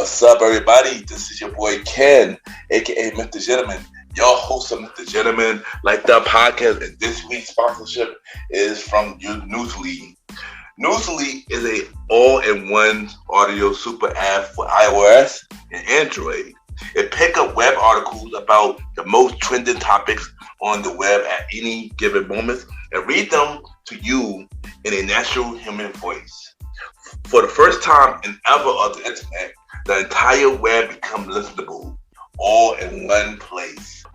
What's up, everybody? This is your boy Ken, aka MrGentleman, your host of MrGentleman Like That podcast. And this week's sponsorship is from Newsly. Newsly is a all-in-one audio super app for iOS and Android. It picks up web articles about the most trending topics on the web at any given moment and read them to you in a natural human voice. For the first time in ever of the internet, the entire web becomes listenable, all in one place.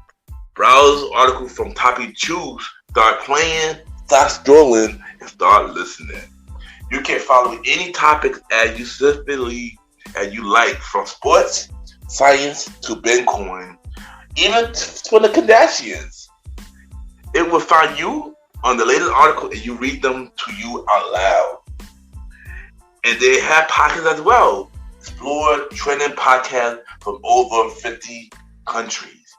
Browse articles from topic choose, start playing, start scrolling, and start listening. You can follow any topics as you specifically as you like, from sports, science to Bitcoin, even for the Kardashians. It will find you on the latest article and you read them to you out loud. And they have podcasts as well. Explore trending podcasts from over 50 countries.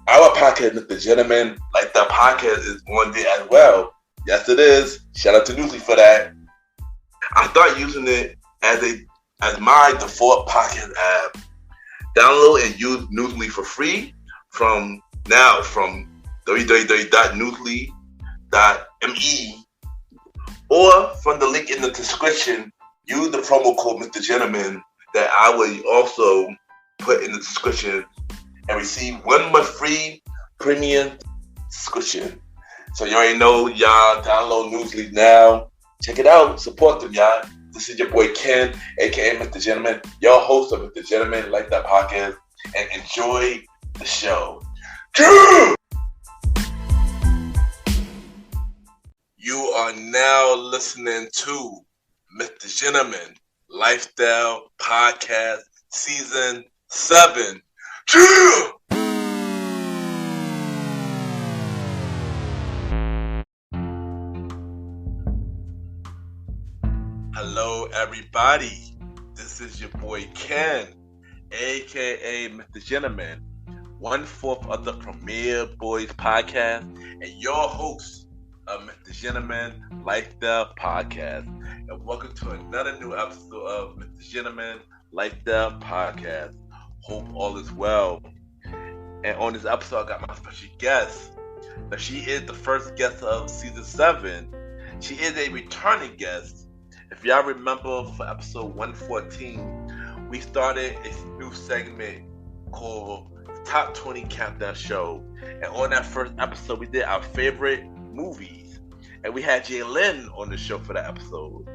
Our podcast, MrGentleman Like That podcast, is on there as well. Yes, it is. Shout out to Newsly for that. I started using it as my default podcast app. Download and use Newsly for free from www.newsly.me or from the link in the description. Use the promo code MrGentleman that I will also put in the description and receive 1 month free premium subscription. So you already know, y'all, download Newsly now. Check it out. Support them, y'all. This is your boy Ken, aka MrGentleman, your host of MrGentleman Like That podcast, and enjoy the show. You are now listening to MrGentleman Lifestyle Podcast Season 7. Hello, everybody. This is your boy Ken, aka MrGentleman, 1/4 of the Premier Boys podcast, and your host of MrGentleman Lifestyle Podcast. And welcome to another new episode of MrGentleman Lifestyle Podcast. Hope all is well. And on this episode, I got my special guest. Now, she is the first guest of season 7. She is a returning guest. If y'all remember, for episode 114, we started a new segment called Top 20 Countdown Show. And on that first episode, we did our favorite movies. And we had Jaylan on the show for that episode.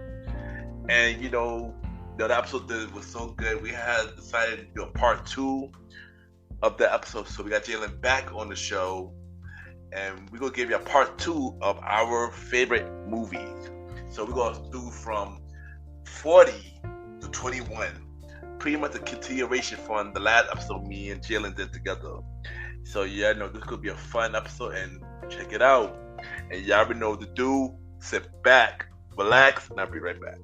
And that episode was so good, we had decided to do a part 2 of the episode. So we got Jaylan back on the show. And we're going to give you a part 2 of our favorite movies. So we're going to do from 40 to 21. Pretty much a continuation from the last episode me and Jaylan did together. So this could be a fun episode, and check it out. And y'all already know what to do. Sit back, relax, and I'll be right back.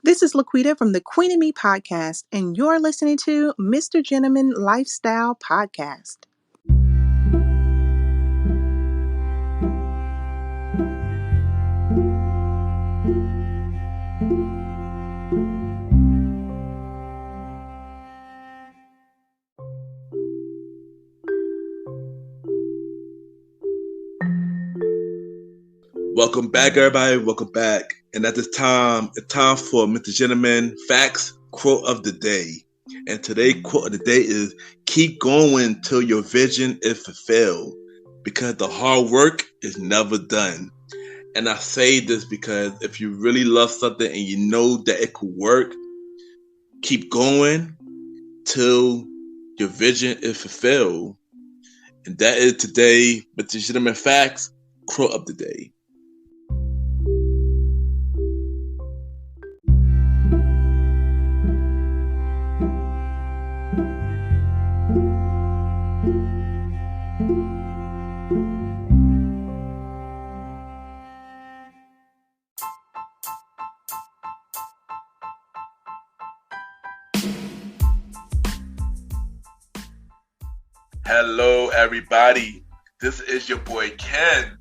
This is Laquita from the Queen and Me podcast, and you're listening to MrGentleman Lifestyle Podcast. Welcome back, everybody. Welcome back. And at this time, it's time for MrGentleman Facts Quote of the Day. And today's quote of the day is, keep going till your vision is fulfilled, because the hard work is never done. And I say this because if you really love something and you know that it could work, keep going till your vision is fulfilled. And that is today MrGentleman Facts Quote of the Day. Hello, everybody. This is your boy Ken,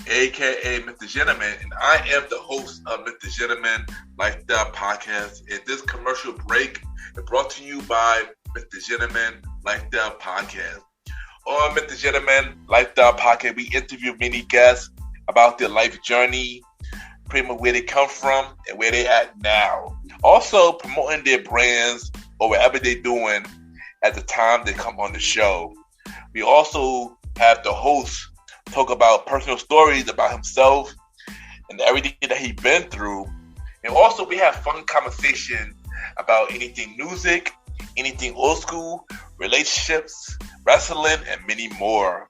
aka MrGentleman, and I am the host of MrGentleman Lifestyle Podcast. And this commercial break is brought to you by MrGentleman Lifestyle Podcast. On MrGentleman Lifestyle Podcast, we interview many guests about their life journey, pretty much where they come from and where they're at now. Also promoting their brands or whatever they're doing at the time they come on the show. We also have the host talk about personal stories about himself and everything that he's been through. And also we have fun conversation about anything music, anything old school, relationships, wrestling, and many more.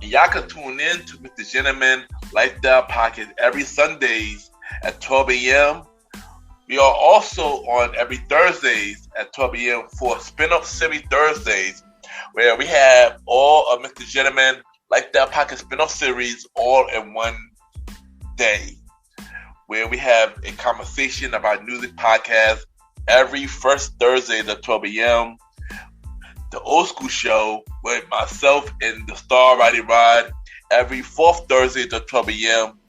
And y'all can tune in to MrGentleman Lifestyle Podcast every Sundays at 12 a.m. We are also on every Thursdays at 12 a.m. for Spin-Off Series Thursdays, where we have all of MrGentleman Lifestyle Podcast spin-off series all in one day, where we have a conversation about music podcast every first Thursday at 12 a.m. The Old School Show with myself and the Star Roddy Rod every fourth Thursday at 12 a.m.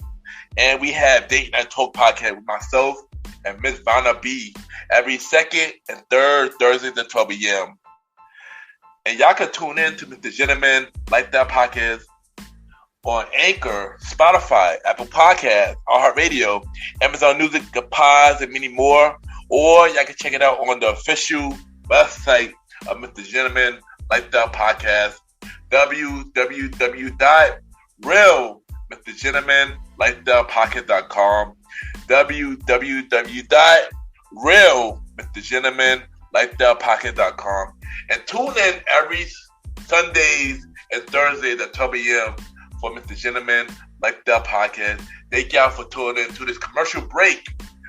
And we have Date Night Talk Podcast with myself and Miss Vanna B every second and third Thursdays at 12 a.m. And y'all can tune in to MrGentleman Lifestyle Podcast on Anchor, Spotify, Apple Podcasts, iHeartRadio, Amazon Music, Pods, and many more. Or y'all can check it out on the official website of MrGentleman Lifestyle Podcast, www.realmrgentlemanlifestylepodcast.com, www.realmrgentlemanlifestylepodcast.com. And tune in every Sundays and Thursdays at 12 a.m. for MrGentleman Lifestyle Podcast. Thank y'all for tuning in to this commercial break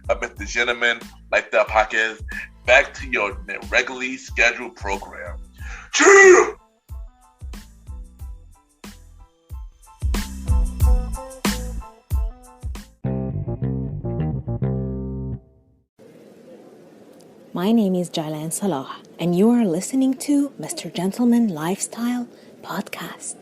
of MrGentleman Lifestyle Podcast. Back to your regularly scheduled program. Cheer! My name is Jaylan Salah, and you are listening to MrGentleman Lifestyle Podcast.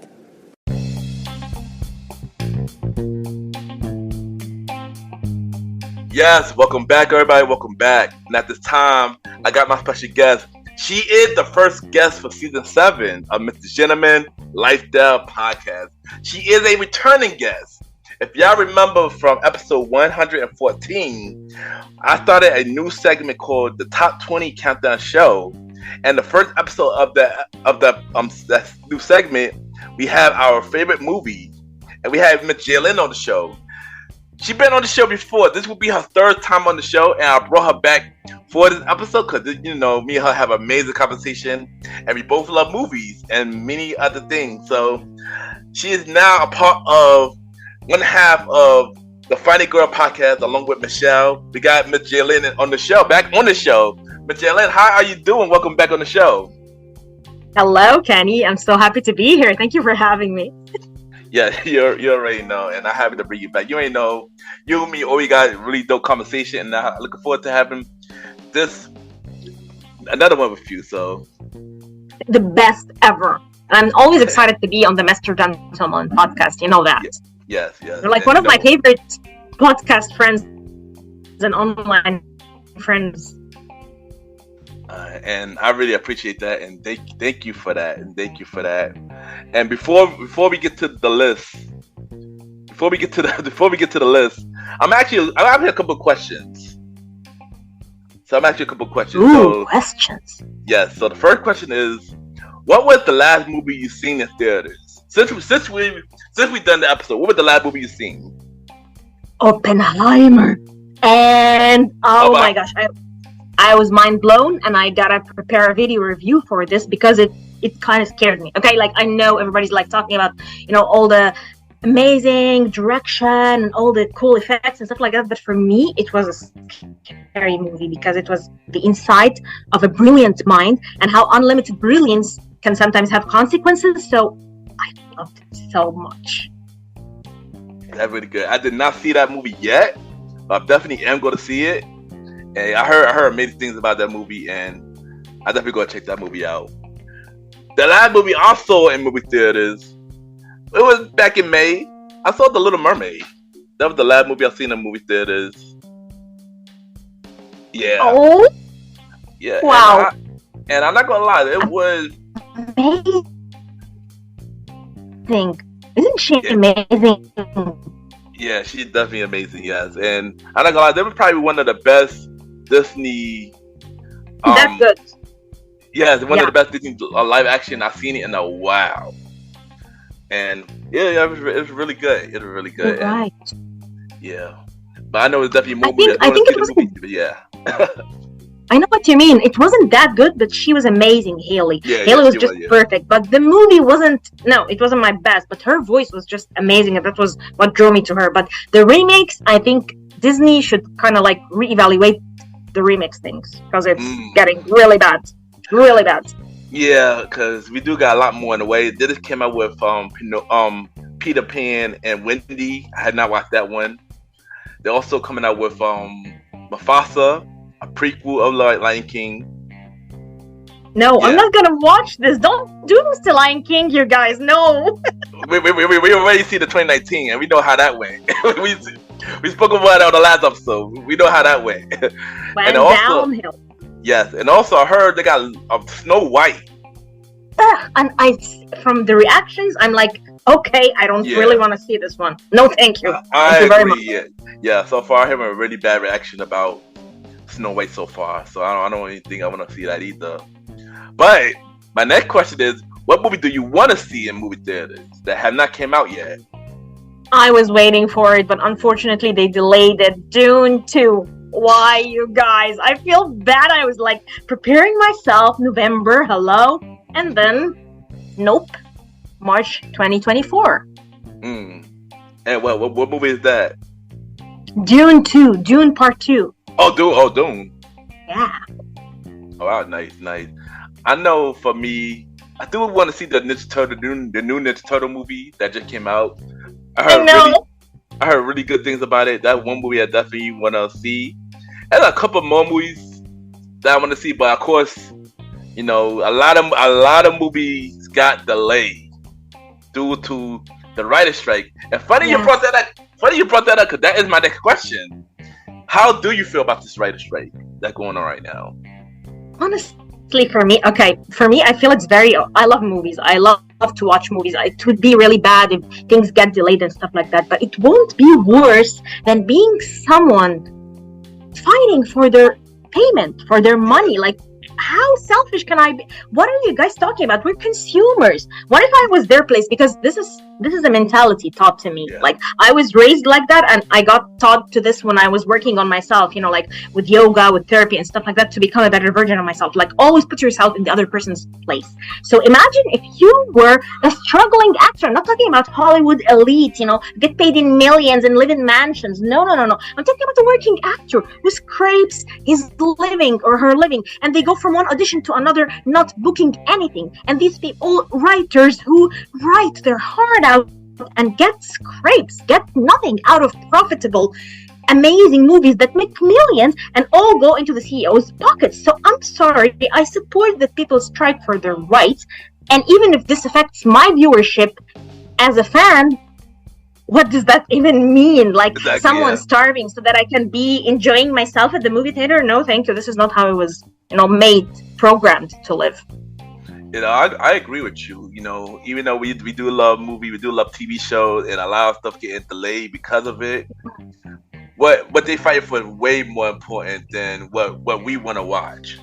Yes, welcome back, everybody. Welcome back. And at this time, I got my special guest. She is the first guest for season 7 of MrGentleman Lifestyle Podcast. She is a returning guest. If y'all remember from episode 114, I started a new segment called the Top 20 Countdown Show. And the first episode of that new segment, we have our favorite movie, and we have Miss Jaylan on the show. She's been on the show before. This will be her third time on the show, and I brought her back for this episode because, me and her have an amazing conversation, and we both love movies and many other things. So she is now a part of one half of the Funny Girl podcast along with Michelle. We got Miss Jaylan on the show, back on the show. Miss Jaylan, how are you doing? Welcome back on the show. Hello, Kenny. I'm so happy to be here. Thank you for having me. Yeah, you already know, and I'm happy to bring you back. You already know, you and me always got a really dope conversation, and I'm looking forward to having another one with you. So, the best ever. And I'm always excited to be on the MrGentleman podcast. You know that. Yes. You're like one of my favorite podcast friends and online friends. And I really appreciate that, and thank you for that, And before we get to the list, I'm asking a couple of questions. Ooh, questions. Yes. So the first question is, what was the last movie you seen in theaters? Since we've done the episode, what was the last movie you seen? Oppenheimer. And oh my gosh, I was mind blown, and I gotta prepare a video review for this because it kind of scared me. Okay, like I know everybody's like talking about all the amazing direction and all the cool effects and stuff like that, but for me it was a scary movie because it was the insight of a brilliant mind and how unlimited brilliance can sometimes have consequences. So I loved it so much. That's really good. I did not see that movie yet, but I definitely am going to see it. And I heard amazing things about that movie, and I definitely going to check that movie out. The last movie I saw in movie theaters, it was back in May. I saw The Little Mermaid. That was the last movie I seen in movie theaters. Yeah. Oh. Yeah. Wow. And I'm not gonna lie, it was amazing. Isn't she amazing? Yeah, she's definitely amazing. Yes, and I'm not gonna lie, they were probably one of the best Disney. That's good. Yeah, one of the best Disney live action I've seen it in a while. And yeah, it was really good. It was really good. Right. And, yeah, but I know it's definitely more. I think it was. But yeah. I know what you mean. It wasn't that good, but she was amazing, Haley. Yeah, Haley was just perfect. But the movie wasn't. No, it wasn't my best. But her voice was just amazing, and that was what drew me to her. But the remakes, I think Disney should kind of like reevaluate the remix things because it's getting really bad. Really bad. Yeah, because we do got a lot more in the way. They just came out with Peter Pan and Wendy. I had not watched that one. They're also coming out with Mufasa, a prequel of Lion King. No, I'm not gonna watch this. Don't do this to Lion King, you guys. No. we already see the 2019, and we know how that went. we spoke about it on the last episode. We know how that went. Went downhill. Yes, and also I heard they got Snow White. And from the reactions, I'm like, okay, I don't really want to see this one. No, thank you. I agree. Very much. Yeah. So far, I have a really bad reaction about Snow White so far. So I don't even think I want to see that either. But my next question is, what movie do you want to see in movie theaters that have not came out yet? I was waiting for it, but unfortunately they delayed it. Dune 2. Why, you guys? I feel bad. I was like preparing myself. November, hello, and then nope. March 2024. And what movie is that? Dune 2. Dune Part 2. Oh, Dune. Yeah. Oh, wow, nice. I know for me, I do want to see the Ninja Turtle, the new Ninja Turtle movie that just came out. I heard really good things about it. That one movie I definitely want to see. There's a couple more movies that I want to see, but of course, you know, a lot of movies got delayed due to the writer's strike. And funny you brought that up because that is my next question. How do you feel about this writer's strike that's going on right now? Honestly, for me, I feel it's I love movies. I love to watch movies. It would be really bad if things get delayed and stuff like that, but it won't be worse than being someone fighting for their payment, for their money. Like, how selfish can I be? What are you guys talking about? We're consumers. What if I was their place? Because this is a mentality taught to me. Yeah. Like, I was raised like that, and I got taught to this when I was working on myself, you know, like with yoga, with therapy and stuff like that, to become a better version of myself. Like, always put yourself in the other person's place. So imagine if you were a struggling actor. I'm not talking about Hollywood elite, you know, get paid in millions and live in mansions. No. I'm talking about a working actor who scrapes his living or her living, and they go from one audition to another, not booking anything. And these people, writers who write their heart out and get nothing out of profitable, amazing movies that make millions and all go into the CEO's pockets. So I'm sorry, I support that people strike for their rights, and even if this affects my viewership as a fan, what does that even mean? Like, someone starving so that I can be enjoying myself at the movie theater? No, thank you. This is not how it was, programmed to live. You know, I agree with you. You know, even though we do love movies, we do love TV shows, and a lot of stuff getting delayed because of it. What they fight for is way more important than what we want to watch.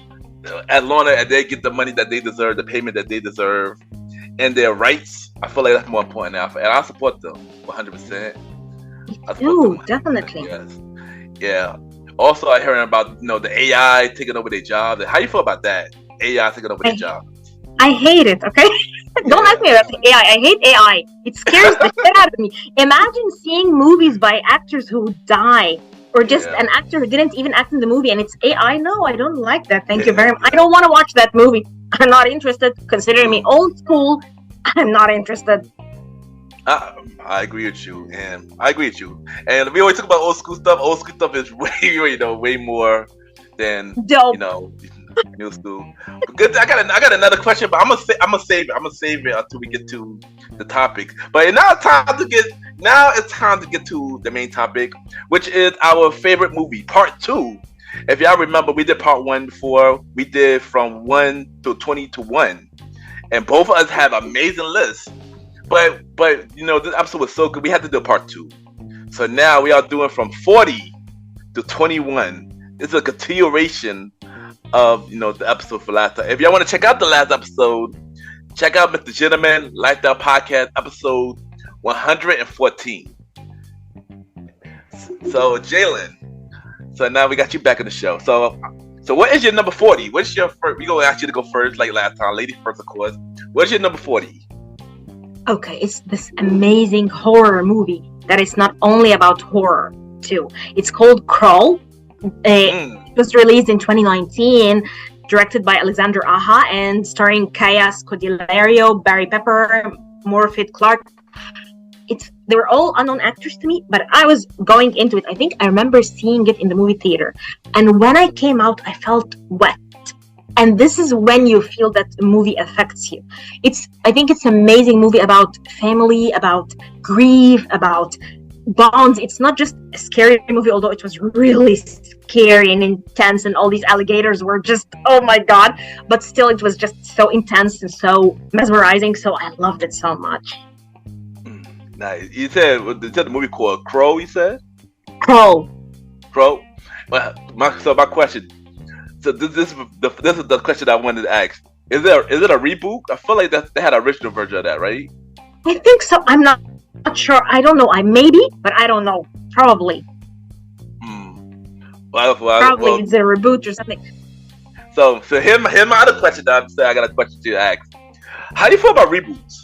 As long as they get the money that they deserve, the payment that they deserve, and their rights, I feel like that's more important now. And I support them 100%. Definitely. Yes. Yeah. Also, I heard about the AI taking over their jobs. How you feel about that? AI taking over their jobs. I hate it. Okay, don't ask me about the AI. I hate AI. It scares the shit out of me. Imagine seeing movies by actors who die, or just an actor who didn't even act in the movie, and it's AI. No, I don't like that. Thank you very much. I don't want to watch that movie. I'm not interested. Considering me old school, I'm not interested. I agree with you, and we always talk about old school stuff. Old school stuff is way more than dope. New school. But good. I got another question, but I'm gonna save it until we get to the topic. But now it's time to get to the main topic, which is our favorite movie, part 2. If y'all remember, we did part 1 before. We did from 1 to 20 to 1, and both of us have amazing lists. But this episode was so good, we had to do part 2. So now we are doing from 40 to 21. It's a continuation of the episode for last time. If y'all want to check out the last episode, check out MrGentleman Lifestyle Podcast episode 114. So Jaylan, so now we got you back in the show. So what is your number 40? What's your first? We gonna ask you to go first, like last time. Lady first, of course. What's your number 40? Okay, it's this amazing horror movie that is not only about horror too. It's called Crawl. It was released in 2019, directed by Alexander Aja and starring Kaya Scodelario, Barry Pepper, Morfydd Clark. They were all unknown actors to me, but I was going into it. I think I remember seeing it in the movie theater, and when I came out, I felt wet. And this is when you feel that the movie affects you. I think it's an amazing movie about family, about grief, about bonds. It's not just a scary movie, although it was really scary and intense, and all these alligators were just, oh my god. But still, it was just so intense and so mesmerizing. So I loved it so much. Nice. You said the movie called Crow. You said Crow. Well, my question. So this is the question I wanted to ask. Is it a reboot? I feel like they had an original version of that, right? I think so. I'm not sure. I don't know. Maybe, but I don't know. Probably. Probably it's a reboot or something. So here's my other question that I got a question to ask. How do you feel about reboots?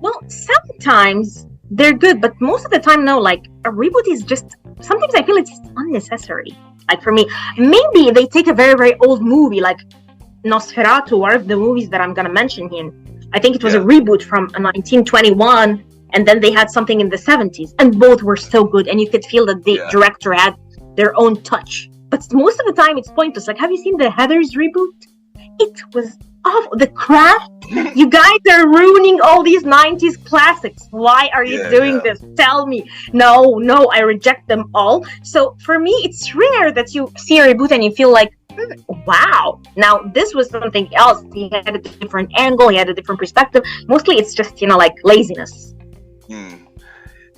Well, sometimes they're good, but most of the time, no. Like a reboot is just sometimes I feel it's unnecessary. Like for me, maybe they take a very, very old movie like Nosferatu, one of the movies that I'm gonna mention here. I think it was a reboot from 1921, and then they had something in the 70s, and both were so good, and you could feel that the director had their own touch. But most of the time, it's pointless. Like, have you seen the Heathers reboot? It was awful. The Craft. You guys are ruining all these 90s classics. Why are you doing this? Tell me. No, I reject them all. So for me, it's rare that you see a reboot and you feel like, wow. Now, this was something else. He had a different angle. He had a different perspective. Mostly, it's just, like laziness.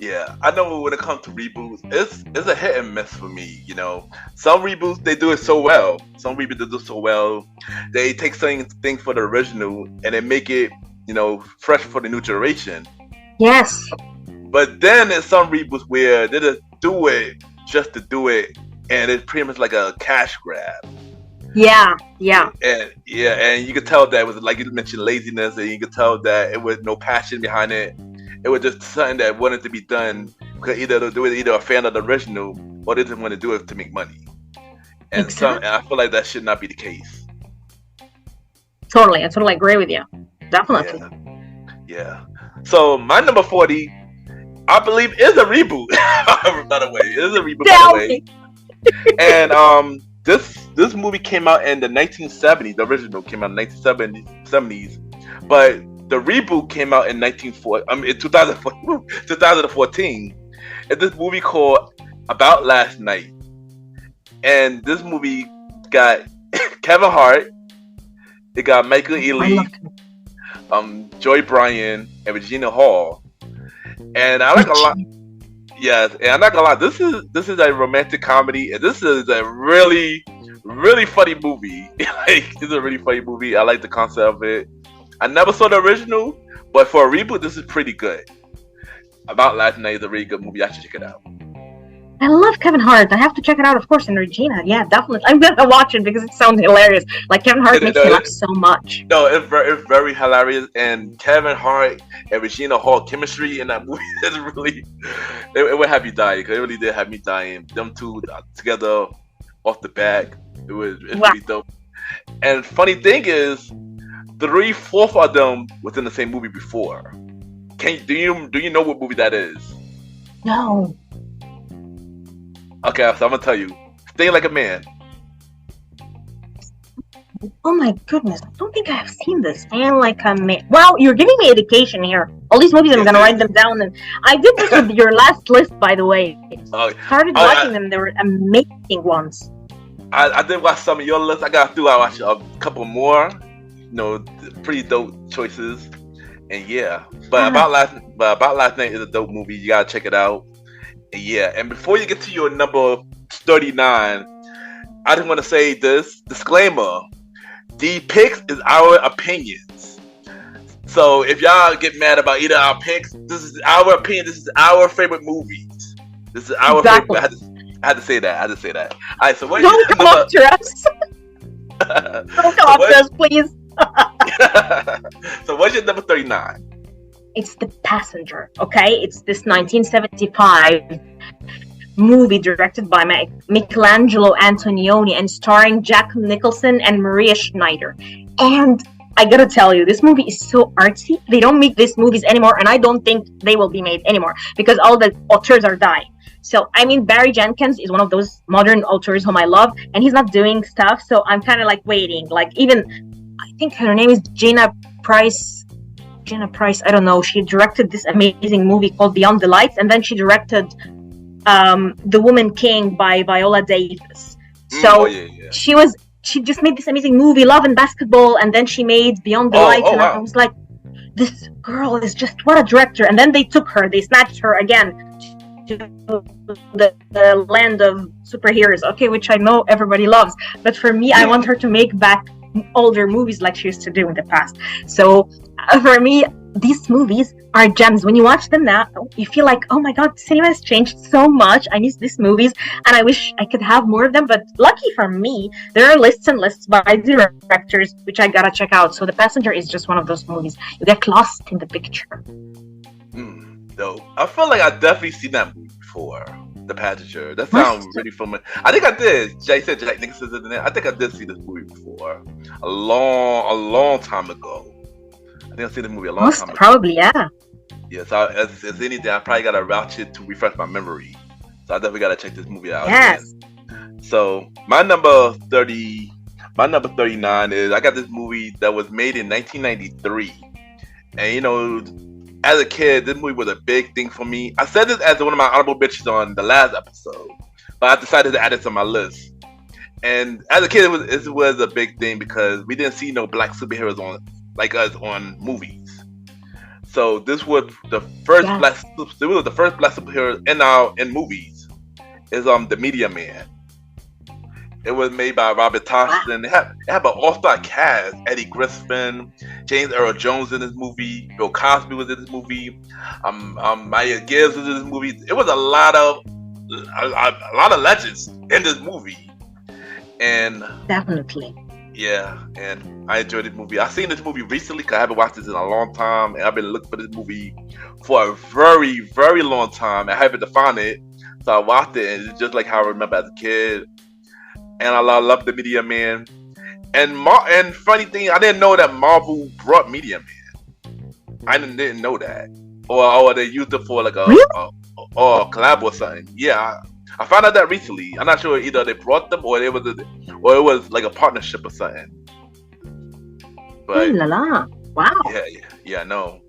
Yeah, I know when it comes to reboots, it's a hit and miss for me. Some reboots they do it so well. They take things for the original and they make it, fresh for the new generation. Yes. But then there's some reboots where they just do it just to do it, and it's pretty much like a cash grab. Yeah. And you could tell that it was, like you mentioned, laziness, and you could tell that it was no passion behind it. It was just something that wanted to be done because either a fan of the original or they didn't want to do it to make money. And exactly. I feel like that should not be the case. Totally, I totally agree with you. Definitely. Yeah. So my number 40, I believe, is a reboot. By the way, it is a reboot. Tell me. And this movie came out in the 1970s. The original came out in the 1970s, but the reboot came out in 2014. It's this movie called About Last Night. And this movie got Kevin Hart, it got Michael Ealy, Joy Bryan, and Regina Hall. And I like a lot. Yes, and I'm not gonna lie, this is a romantic comedy, and this is a really, really funny movie. It's a really funny movie. I like the concept of it. I never saw the original, but for a reboot, this is pretty good. About Last Night is a really good movie. I should check it out. I love Kevin Hart. I have to check it out, of course, and Regina. Yeah, definitely. I'm gonna watch it because it sounds hilarious. Like Kevin Hart makes me laugh so much. No, it's very hilarious, and Kevin Hart and Regina Hall chemistry in that movie is really. It would have you dying. Because it really did have me dying. Them two together off the bat, it's really dope. And funny thing is, 3/4 of them was in the same movie before. Do you know what movie that is? No. Okay, so I'm gonna tell you, Stay Like a Man. Oh my goodness, I don't think I have seen this. Stand Like a Man. Wow, you're giving me education here. All these movies, I'm gonna write them down. And I did this with your last list, by the way. Started watching them. They were amazing ones. I did watch some of your lists. I got through. I watched a couple more. Pretty dope choices. And yeah, but about last night is a dope movie. You gotta check it out. And yeah, and before you get to your number 39, I just want to say this disclaimer: the picks is our opinions. So if y'all get mad about either our picks, this is our opinion. This is our favorite movies. This is our favorite. I had to say that. All right, so what? Don't come after us. Don't come after us, please. So what's your number 39? It's The Passenger. Okay, it's this 1975 movie directed by Michelangelo Antonioni and starring Jack Nicholson and Maria Schneider. And I gotta tell you, this movie is so artsy. They don't make these movies anymore, and I don't think they will be made anymore because all the authors are dying. So, I mean, Barry Jenkins is one of those modern authors whom I love, and he's not doing stuff, so I'm kind of like waiting. Like, even, I think her name is Gina Price, I don't know. She directed this amazing movie called Beyond the Lights, and then she directed The Woman King by Viola Davis. So, she just made this amazing movie, Love and Basketball, and then she made Beyond the Lights, and I was like, this girl is just, what a director. And then they snatched her again to the land of superheroes, okay, which I know everybody loves, but for me, I want her to make back older movies like she used to do in the past. So for me, these movies are gems. When you watch them now, you feel like, oh my god, cinema has changed so much. I miss these movies and I wish I could have more of them, but lucky for me, there are lists and lists by directors which I gotta check out. So The Passenger is just one of those movies. You get lost in the picture. Dope. I feel like I've definitely seen that movie before. The Passenger. That sounds really familiar. I think I did. Jay said Jack Nicholson's in it. I think I did see this movie before. A long time ago. I think I've seen the movie a long time ago. Probably, yeah. Yeah, so as anything, I probably gotta watch it to refresh my memory. So I definitely gotta check this movie out. Yes. Again. So my number 39 is, I got this movie that was made in 1993. And as a kid, this movie was a big thing for me. I said this as one of my honorable bitches on the last episode, but I decided to add it to my list. And as a kid, it was a big thing because we didn't see no black superheroes like us on movies. So this was the first black superhero in movies. Is The Media Man. It was made by Robert Thompson. It had an all-star cast. Eddie Griffin, James Earl Jones in this movie. Bill Cosby was in this movie. Maya Gibbs was in this movie. It was a lot of legends in this movie. And definitely. Yeah, and I enjoyed this movie. I've seen this movie recently because I haven't watched this in a long time, and I've been looking for this movie for a very, very long time. I haven't found it, so I watched it, and it's just like how I remember as a kid. And I love The Media Man. And funny thing, I didn't know that Marvel brought Media Man. I didn't know that, or they used it for like a collab or something. Yeah. I found out that recently. I'm not sure either they brought them or it was like a partnership or something. But wow. Yeah, I know.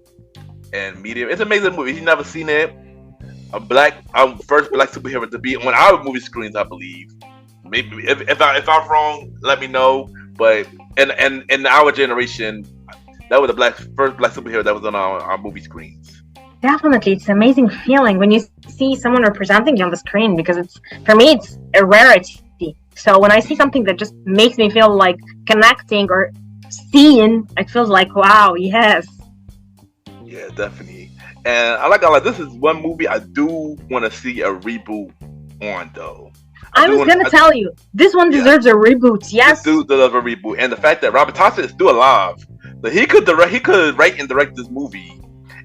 And Medium, it's an amazing movie. If you've never seen it, first black superhero to be on our movie screens, I believe. Maybe if I'm wrong, let me know. But in our generation, that was the first black superhero that was on our movie screens. Definitely, it's an amazing feeling when you see someone representing you on the screen, because for me it's a rarity. So when I see something that just makes me feel like connecting or seeing, it feels like, wow, yes. Yeah, definitely. And I like this is one movie I do want to see a reboot on, though. I was gonna tell you, this one deserves a reboot. Yes, this dude deserves a reboot, and the fact that Robert Thompson is still alive, that he could write and direct this movie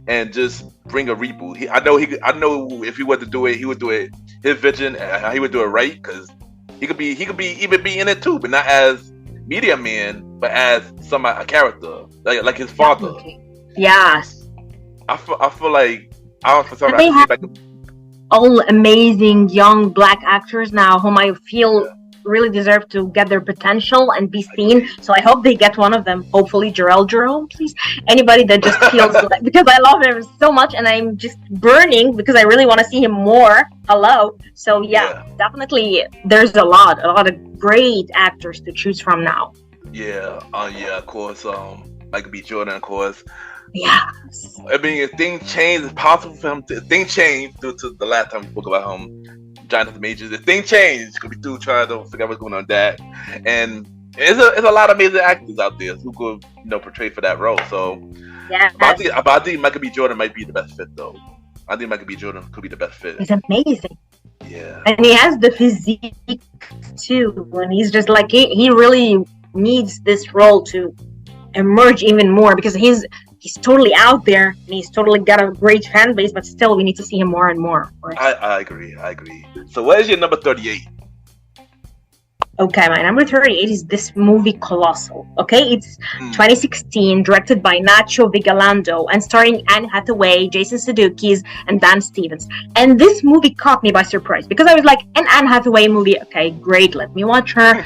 and just bring a reboot. I know if he was to do it, he would do it his vision, and he would do it right, because he could even be in it too, but not as Media Man, but as a character like his father. Definitely. Yes. I feel like I don't know, for some reason all amazing young Black actors now, whom I feel really deserve to get their potential and be seen. So I hope they get one of them. Hopefully Jerome, please. Anybody that just feels like, because I love him so much and I'm just burning because I really want to see him more. Hello. So definitely there's a lot of great actors to choose from now. Of course. Michael B. Jordan, of course. Yes. I mean, if things change, it's possible for him to. Things change due to the last time we spoke about him, Jonathan Majors. If things change, it's gonna be through trying to figure out what's going on with that. And there's a lot of amazing actors out there who could portray for that role. So I think Michael B. Jordan might be the best fit though. I think Michael B. Jordan could be the best fit. He's amazing. Yeah. And he has the physique too. And he's just like he really needs this role to emerge even more because he's totally out there and he's totally got a great fan base, but still we need to see him more and more. I agree. So what is your number 38? Okay, my number 38 is this movie Colossal. Okay, it's 2016, directed by Nacho Vigalondo and starring Anne Hathaway, Jason Sudeikis, and Dan Stevens. And this movie caught me by surprise because I was like, an Anne Hathaway movie, okay, great, let me watch her.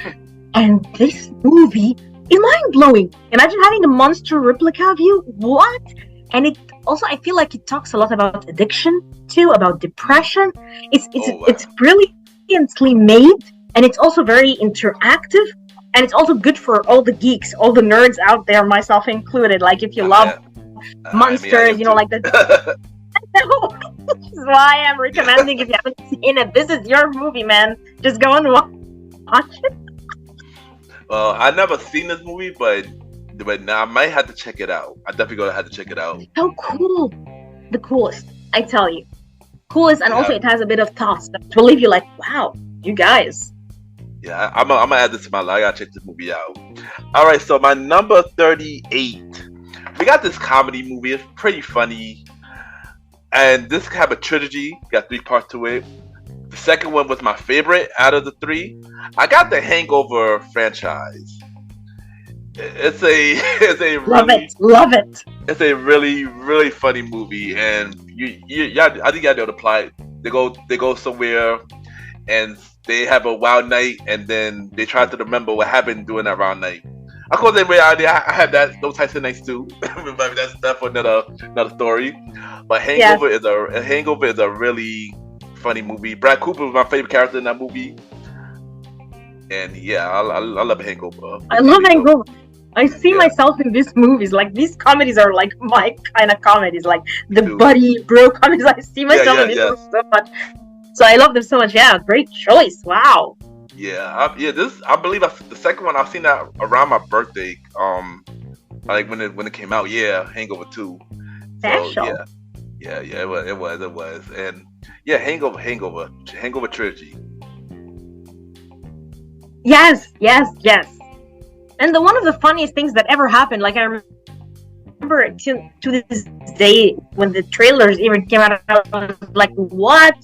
And this movie is mind-blowing. Imagine having a monster replica of you. What? And it also, I feel like it talks a lot about addiction too, about depression. It's brilliantly made, and it's also very interactive, and it's also good for all the geeks, all the nerds out there, myself included. Like if you love monsters, like the. This is why I'm recommending if you haven't seen it. This is your movie, man. Just go and watch it. Well, I've never seen this movie, but now I might have to check it out. I definitely gonna have to check it out. So cool, the coolest, I tell you, coolest, and also it has a bit of toss to leave you like, wow, you guys. Yeah, I'm gonna add this to my life. I gotta check this movie out. All right, so my number 38, we got this comedy movie. It's pretty funny, and this have a trilogy. Got 3 parts to it. The second one was my favorite out of the 3. I got the Hangover franchise. It's a love it. It's a really funny movie, and I think y'all know the plot. They go somewhere, and they have a wild night, and then they try to remember what happened during that wild night. Of course, in reality, I have those types of nights too. That's for another story. But Hangover is a really funny movie. Brad Cooper was my favorite character in that movie, and I love Hangover. I love Hangover. I see myself in these movies. Like these comedies are like my kind of comedies, like the buddy bro comedies. I see myself in these so much. So I love them so much. Yeah, great choice. Wow. I believe the second one I've seen that around my birthday. Like when it came out. Yeah, Hangover 2. Special. So, it was, and Hangover trilogy. Yes. And one of the funniest things that ever happened, like I remember to this day when the trailers even came out, I was like, what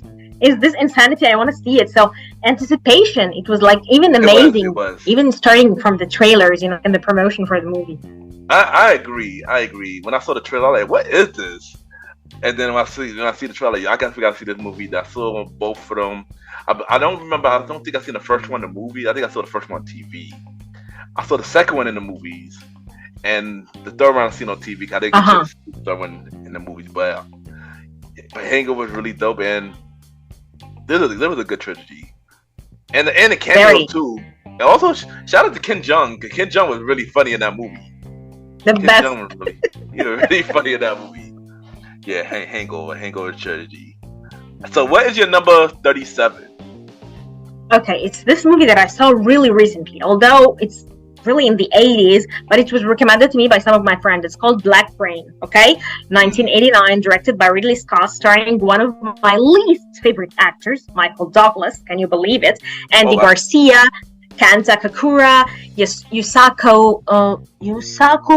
is this insanity? I want to see it. So anticipation, it was like even amazing, it was. Even starting from the trailers, and the promotion for the movie. I agree. When I saw the trailer, I was like, what is this? And then when I see the trailer, I guess we got to see this movie. I saw both of them. I don't remember. I don't think I seen the first one in the movie. I think I saw the first one on TV. I saw the second one in the movies, and the third one I seen on TV. I didn't get to see the third one in the movies, but Hangover was really dope, and there was a good trilogy, and the cameo too. And also shout out to Ken Jeong. Ken Jeong was really funny in that movie. The best. Jeong was really funny in that movie. Yeah, Hangover trilogy. So what is your number 37? Okay, it's this movie that I saw really recently, although it's really in the 80s, but it was recommended to me by some of my friends. It's called Black Rain, okay? 1989, directed by Ridley Scott, starring one of my least favorite actors, Michael Douglas, can you believe it? Andy Garcia, Kanta Kakura, Yusako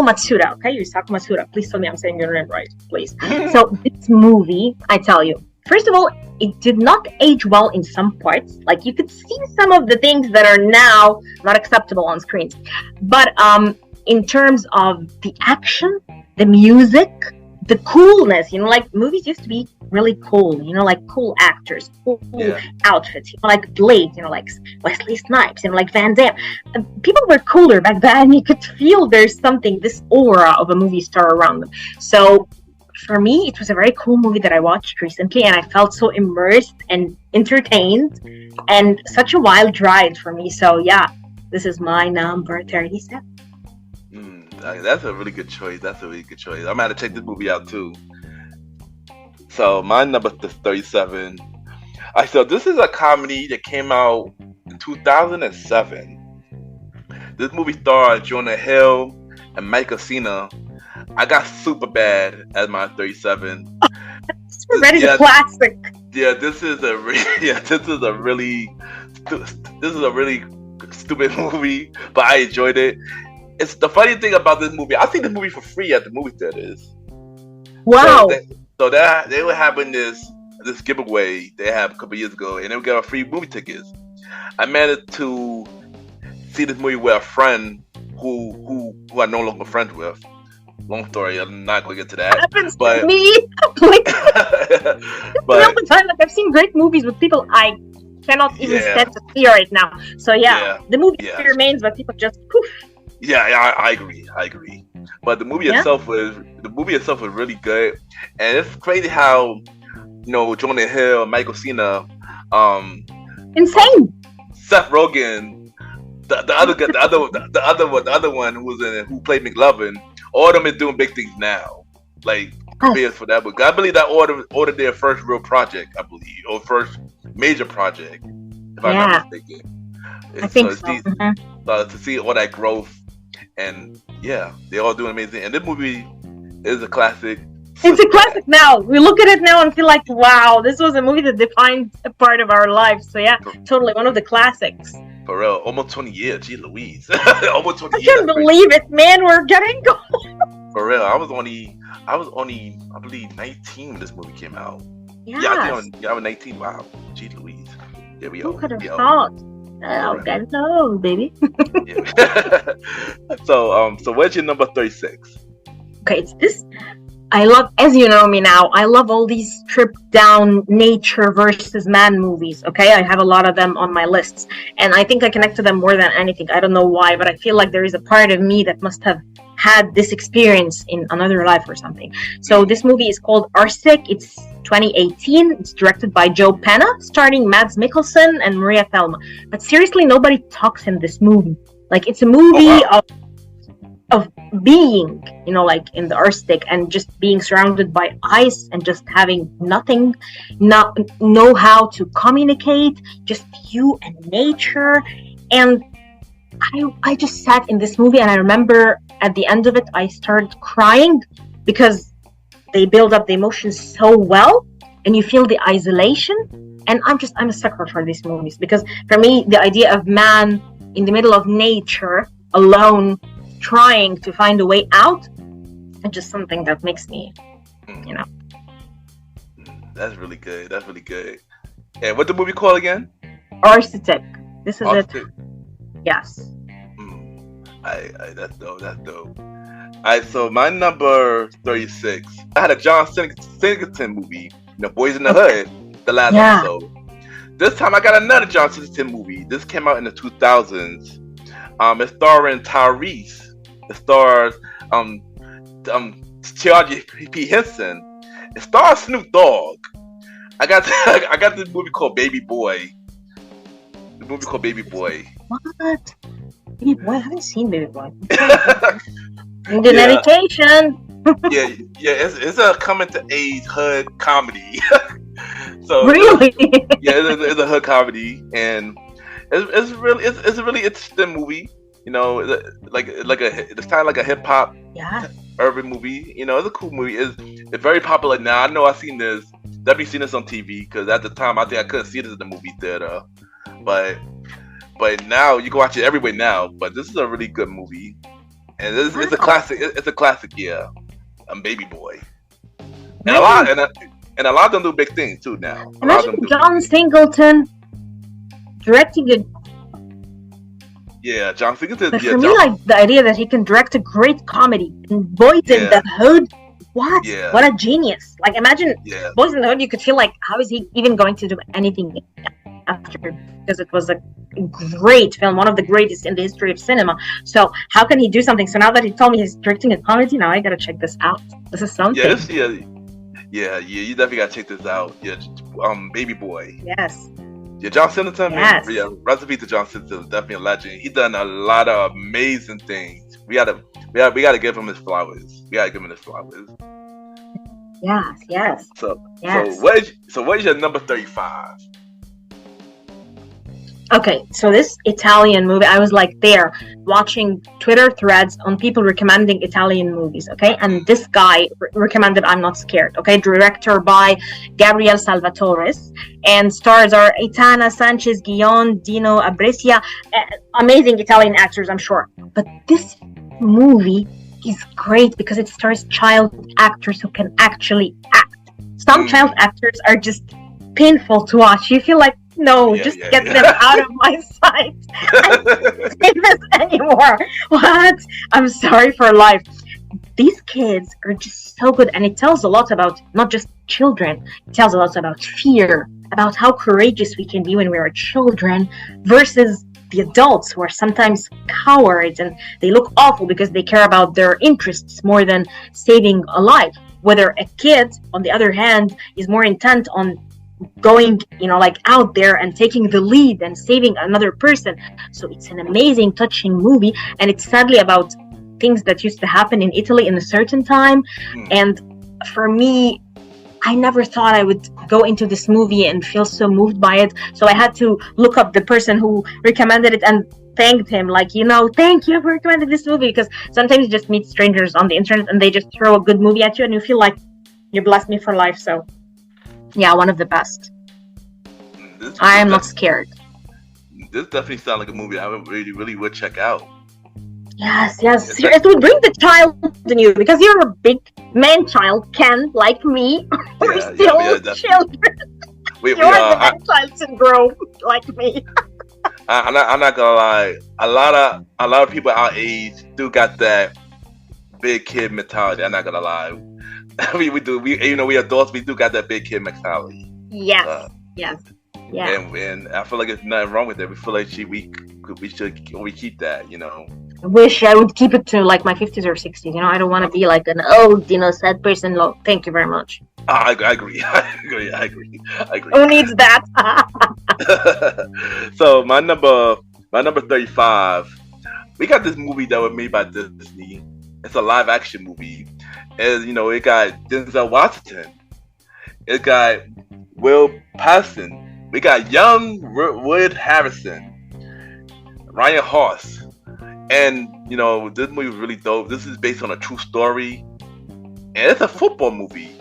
Matsuda, okay? Yusako Matsuda, please tell me I'm saying your name right, please. So this movie, I tell you, first of all, it did not age well in some parts. Like, you could see some of the things that are now not acceptable on screens. But in terms of the action, the music, the coolness, like movies used to be really cool, like cool actors, cool outfits, like Blade, like Wesley Snipes, like Van Damme. People were cooler back then. You could feel there's something, this aura of a movie star around them. So for me, it was a very cool movie that I watched recently, and I felt so immersed and entertained, and such a wild ride for me. So yeah, this is my number 37. That's a really good choice. I'm gonna have to check this movie out too. So my number 37. So this is a comedy that came out in 2007. This movie stars Jonah Hill and Michael Cena. I got Superbad as my 37. Already a classic. Yeah, this is a really stupid movie, but I enjoyed it. It's the funny thing about this movie. I seen the movie for free at the movie theaters. Wow. So they were having this giveaway they had a couple years ago, and they would get free movie tickets. I managed to see this movie with a friend who I'm no longer friends with. Long story, I'm not going to get to that. Happens to me. But the time, I've seen great movies with people I cannot even stand to see right now. So the movie remains, but people just poof. Yeah, I agree. But the movie itself was really good, and it's crazy how Jonah Hill, Michael Cena, insane. Seth Rogen, the other one who was in it, who played McLovin. All of them is doing big things now, like compared for that. But I believe that ordered their first real project, or first major project, if I'm not mistaken. I think so. To see all that growth, and they're all doing amazing. And this movie is a classic. It's a classic now. We look at it now and feel like, wow, this was a movie that defined a part of our lives. So totally one of the classics. For real, almost 20 years. Gee Louise. Almost 20 years. I can't believe it, man. We're getting old. For real, I was only, I believe, 19 when this movie came out. Yes. I was 19. Wow. Gee Louise. Yeah, we Who could have thought? Oh, God, no, baby. So where's your number 36? Okay, it's this. I love, as you know me now, I love all these stripped down nature versus man movies, okay? I have a lot of them on my lists, and I think I connect to them more than anything. I don't know why, but I feel like there is a part of me that must have had this experience in another life or something. So this movie is called Arstic. It's 2018. It's directed by Joe Penna, starring Mads Mikkelsen and Maria Thelma. But seriously, nobody talks in this movie. Like, it's a movie of being, like in the Arctic, and just being surrounded by ice and just having nothing, not know how to communicate, just you and nature. And I just sat in this movie, and I remember at the end of it, I started crying because they build up the emotions so well, and you feel the isolation. And I'm a sucker for these movies, because for me, the idea of man in the middle of nature, alone, trying to find a way out, and just something that makes me, That's really good. And what the movie called again? Arctic. This is Arctic. It. Yes. That's dope. Alright, so my number 36. I had a John Singleton movie, Boys in the Hood, the last episode. This time I got another John Singleton movie. This came out in the 2000s. It's starring Tyrese. It stars Taraji P. Henson. It stars Snoop Dogg. I got this movie called Baby Boy. The movie called Baby Boy. What? Baby Boy? I haven't seen Baby Boy. The dedication. It's a coming to age hood comedy. So really? It's a hood comedy, and it's a really interesting movie. It's kind of like a hip hop urban movie. It's a cool movie. It's very popular now. I know I've seen this. Definitely seen this on TV, because at the time I think I couldn't see this in the movie theater. But now you can watch it everywhere now. But this is a really good movie, and it's a classic. It's a classic, Baby Boy. And a lot of them do big things too now. Imagine John Singleton directing a. Yeah, John Singleton. But for me, like the idea that he can direct a great comedy and Boys in the Hood, What? Yeah. What a genius. Like, imagine Yeah. Boys in the Hood, you could feel like, how is he even going to do anything after? Because it was a great film, one of the greatest in the history of cinema. So how can he do something? So now that he told me he's directing a comedy, now I gotta check this out. This is something. Yeah, you definitely gotta check this out. Yeah, Baby Boy. Yes. Yeah, John Singleton, Yes. man. Yeah, recipe to John Singleton, definitely a legend. He done a lot of amazing things. We gotta give him his flowers. We gotta give him his flowers. Yes. So Yes. what is your number 35? Okay, so this Italian movie, I was like there watching Twitter threads on people recommending Italian movies, okay? And this guy recommended I'm Not Scared, okay? Director by Gabriel Salvatore. And stars are Aitana Sanchez, Guion, Dino Abresia. Amazing Italian actors, I'm sure. But this movie is great because it stars child actors who can actually act. Some child actors are just painful to watch. You feel like, no, just get them out of my sight. I can't say this anymore. What? I'm sorry for life. These kids are just so good, and it tells a lot about not just children. It tells a lot about fear, about how courageous we can be when we are children versus the adults who are sometimes cowards and they look awful because they care about their interests more than saving a life. Whether a kid, on the other hand, is more intent on going, like out there and taking the lead and saving another person. So it's an amazing, touching movie, and it's sadly about things that used to happen in Italy in a certain time. And for me, I never thought I would go into this movie and feel so moved by it. So I had to look up the person who recommended it and thanked him, like, thank you for recommending this movie, because sometimes you just meet strangers on the internet and they just throw a good movie at you and you feel like you blessed me for life. So yeah, one of the best. I am not scared. This definitely sounds like a movie I really would check out. Yes. It would bring the child in you, because you're a big man child, Ken, like me. We're still children. You're the man child syndrome, like me. I'm not gonna lie. A lot of people our age do got that big kid mentality. I'm not gonna lie. we do. We adults. We do got that big kid mentality. Yes. Yes. Yeah. And I feel like there's nothing wrong with it. We feel like we should keep that. I wish I would keep it to like my 50s or 60s. I don't want to be like an old, sad person. Thank you very much. I agree. I agree. Who needs that? So my number 35. We got this movie that was made by Disney. It's a live action movie. And it got Denzel Washington. It got Will Patton. We got young Wood Harrison, Ryan Horse. And this movie is really dope. This is based on a true story, and it's a football movie.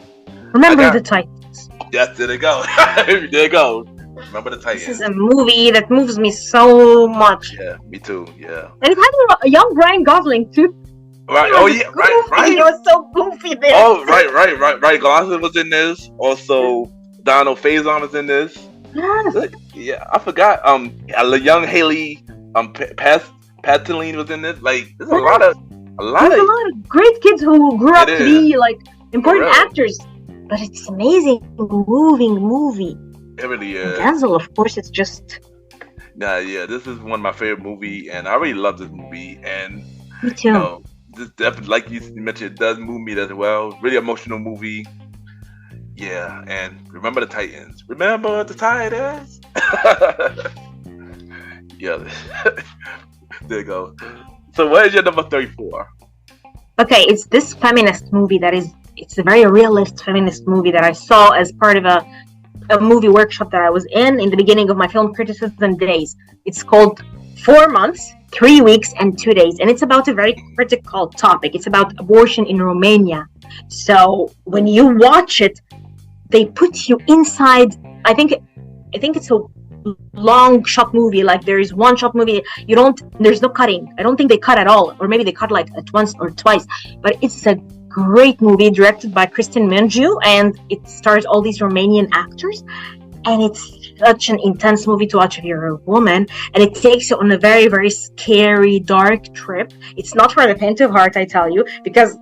Remember the Titans. Yes, there they go. There you go. Remember the Titans. This is a movie that moves me so much. Yeah, me too. Yeah. And it had a young Ryan Gosling too. Right. Oh yeah. Right. He was so goofy there. Oh right. Gosling was in this. Also, Donald Faison was in this. Yes. Yeah, I forgot. A young Haley. Pateline was in this. Like, there's a lot of great kids who grew up to be like important actors. But it's amazing, moving movie. It really is. Denzel, of course, it's just. This is one of my favorite movies, and I really love this movie. And me too. This definitely, like you mentioned, it does move me as well. Really emotional movie. Yeah, and remember the Titans. Remember the Titans. Yeah. There you go. So what is your number 34? Okay, it's this feminist movie it's a very realist feminist movie that I saw as part of a movie workshop that I was in the beginning of my film criticism days. It's called 4 months, 3 weeks, and 2 days. And it's about a very critical topic. It's about abortion in Romania. So when you watch it, they put you inside. I think it's a long shot movie. Like, there is one shot movie, there's no cutting. I don't think they cut at all, or maybe they cut like at once or twice, but it's a great movie directed by Kristen Menju, and it stars all these Romanian actors, and it's such an intense movie to watch if you're a woman, and it takes you on a very, very scary, dark trip. It's not for the faint of heart, I tell you, because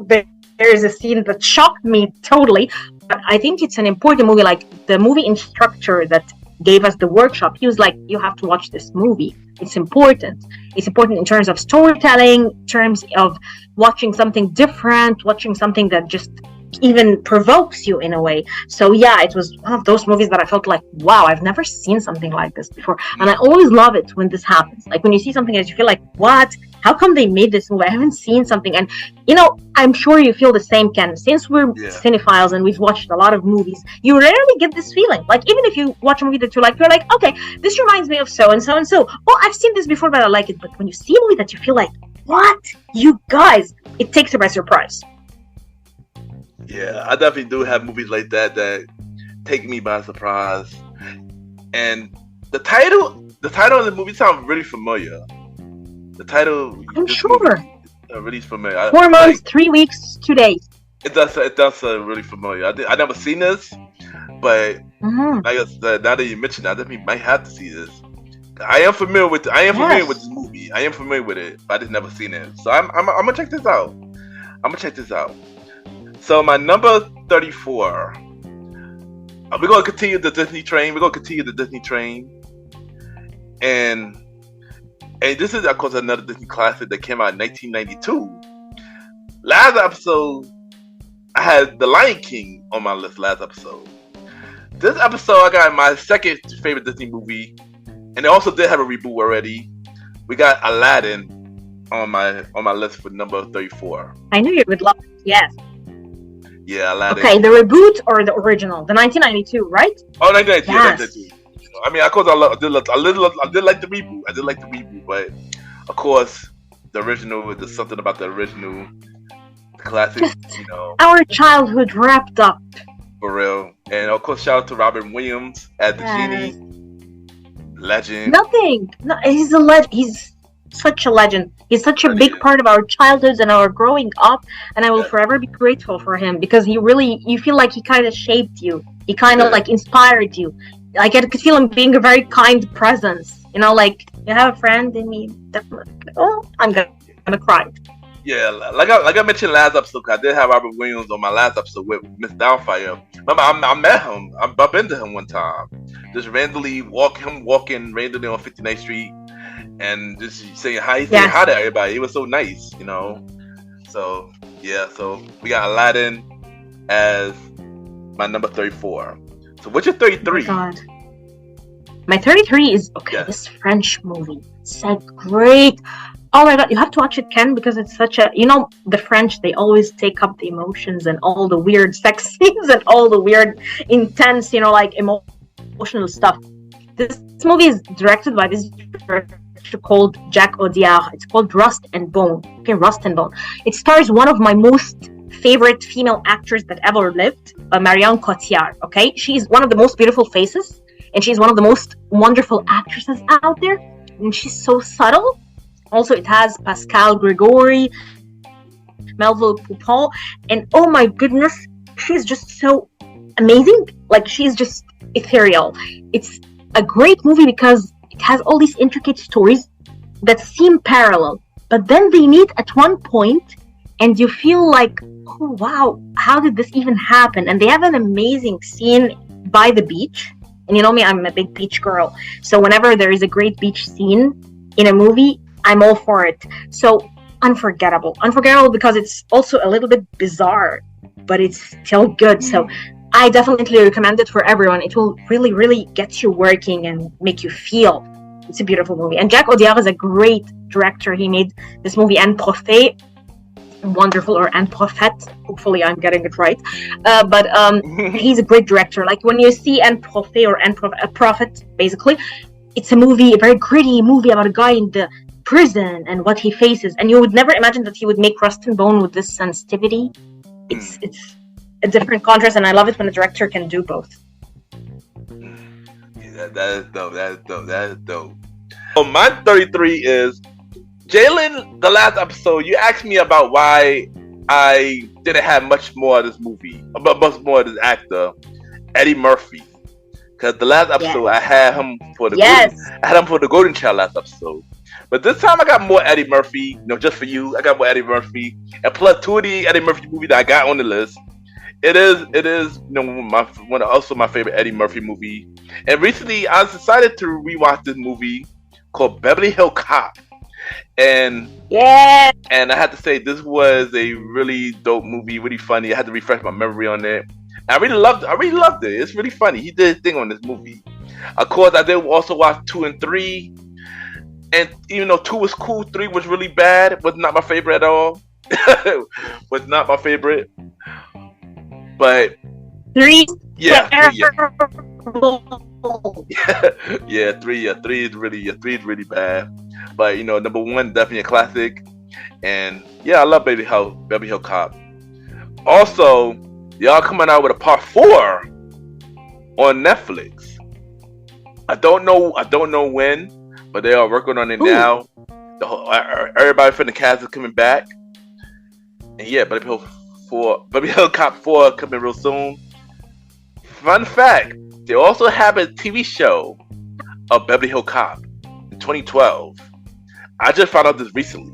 there there's a scene that shocked me totally. But I think it's an important movie. Like the movie instructor that gave us the workshop, he was like, you have to watch this movie. It's important. It's important in terms of storytelling, in terms of watching something different, watching something that just even provokes you in a way. So yeah, it was one of those movies that I felt like, wow, I've never seen something like this before. And I always love it when this happens. Like when you see something that you feel like, what? How come they made this movie? I haven't seen something. And you know, I'm sure you feel the same, Ken. Since we're cinephiles and we've watched a lot of movies, you rarely get this feeling. Like even if you watch a movie that you like, you're like, okay, this reminds me of so and so and so. Oh, I've seen this before, but I like it. But when you see a movie that you feel like, what? You guys, it takes you by surprise. Yeah, I definitely do have movies like that that take me by surprise. And the title of the movie sounds really familiar. The title, I'm sure, really familiar. 4 months, 3 weeks, 2 days. It does really familiar. I never seen this, but like I said, now that you mentioned it, I definitely might have to see this. I am familiar with this movie. I am familiar with it, but I just never seen it. So I'm gonna check this out. So my number 34. We're gonna continue the Disney train. And this is, of course, another Disney classic that came out in 1992. Last episode, I had The Lion King on my list last episode. This episode, I got my second favorite Disney movie, and they also did have a reboot already. We got Aladdin on my list for number 34. I knew you would love it. Yes. Yeah, Aladdin. Okay, the reboot or the original? The 1992, right? Oh, 1992. Yes. 1992. I mean, of course, I did like the reboot. But of course, the original. There's something about the original classic. You know, our childhood wrapped up. For real. And of course, shout out to Robin Williams as the genie. Legend. Nothing. No, he's a legend. He's such a legend. He's such a big part of our childhoods and our growing up. And I will forever be grateful for him because you feel like he kind of shaped you. He kind of like inspired you. I could feel him being a very kind presence. You know, like you have a friend and he definitely. Oh, I'm gonna cry. Yeah, like I mentioned last episode, I did have Robert Williams on my last episode with Miss Doubtfire. Remember, I met him. I bumped into him one time. Just randomly walking randomly on 59th Street, and just saying hi to everybody. It was so nice, you know. So yeah, so we got Aladdin as my number 34. So what's your 33? Oh God. My 33 is this French movie. It's like great. Oh my God, you have to watch it, Ken, because it's such a, you know, the French, they always take up the emotions and all the weird sex scenes and all the weird, intense, you know, like emotional stuff. This movie is directed by this director called Jacques Audiard. It's called Rust and Bone. Okay, Rust and Bone. It stars one of my most favorite female actors that ever lived, Marion Cotillard. Okay, she's one of the most beautiful faces, and she's one of the most wonderful actresses out there, and she's so subtle. Also, it has Pascal Grégory, Melville Poupon, and oh my goodness, she's just so amazing. Like, she's just ethereal. It's a great movie because it has all these intricate stories that seem parallel, but then they meet at one point, and you feel like, oh wow, how did this even happen? And they have an amazing scene by the beach. And you know me, I'm a big beach girl. So whenever there is a great beach scene in a movie, I'm all for it. So unforgettable because it's also a little bit bizarre, but it's still good. So I definitely recommend it for everyone. It will really, really get you working and make you feel. It's a beautiful movie. And Jacques Audiard is a great director. He made this movie Un Prophète, wonderful, or Un Prophète. Hopefully I'm getting it right. But he's a great director. Like when you see Un Prophète or a prophet, basically, it's a movie, a very gritty movie about a guy in the prison and what he faces, and you would never imagine that he would make Rust and Bone with this sensitivity. It's a different contrast, and I love it when a director can do both. Yeah, that is dope. So my 33 is Jaylan. The last episode, you asked me about why I didn't have much more of this movie, about much more of this actor, Eddie Murphy. Because the last episode, I had him for the Golden Child last episode. But this time I got more Eddie Murphy. Just for you, I got more Eddie Murphy, and plus two of the Eddie Murphy movies that I got on the list. It is also my favorite Eddie Murphy movie. And recently I decided to rewatch this movie called Beverly Hills Cop. And I had to say this was a really dope movie, really funny. I had to refresh my memory on it. I really loved it. It's really funny. He did his thing on this movie. Of course, I did also watch 2 and 3. And even though 2 was cool, 3 was really bad. Was not my favorite at all. Was not my favorite. But 3, yeah. Yeah, 3 is really bad. But number 1 definitely a classic. And yeah, I love Beverly Hills Cop. Also, y'all coming out with a part 4 on Netflix. I don't know when, but they are working on it now. Everybody from the cast is coming back. And yeah, Beverly Hills Cop 4 coming real soon. Fun fact, they also have a TV show of Beverly Hills Cop in 2012. I just found out this recently.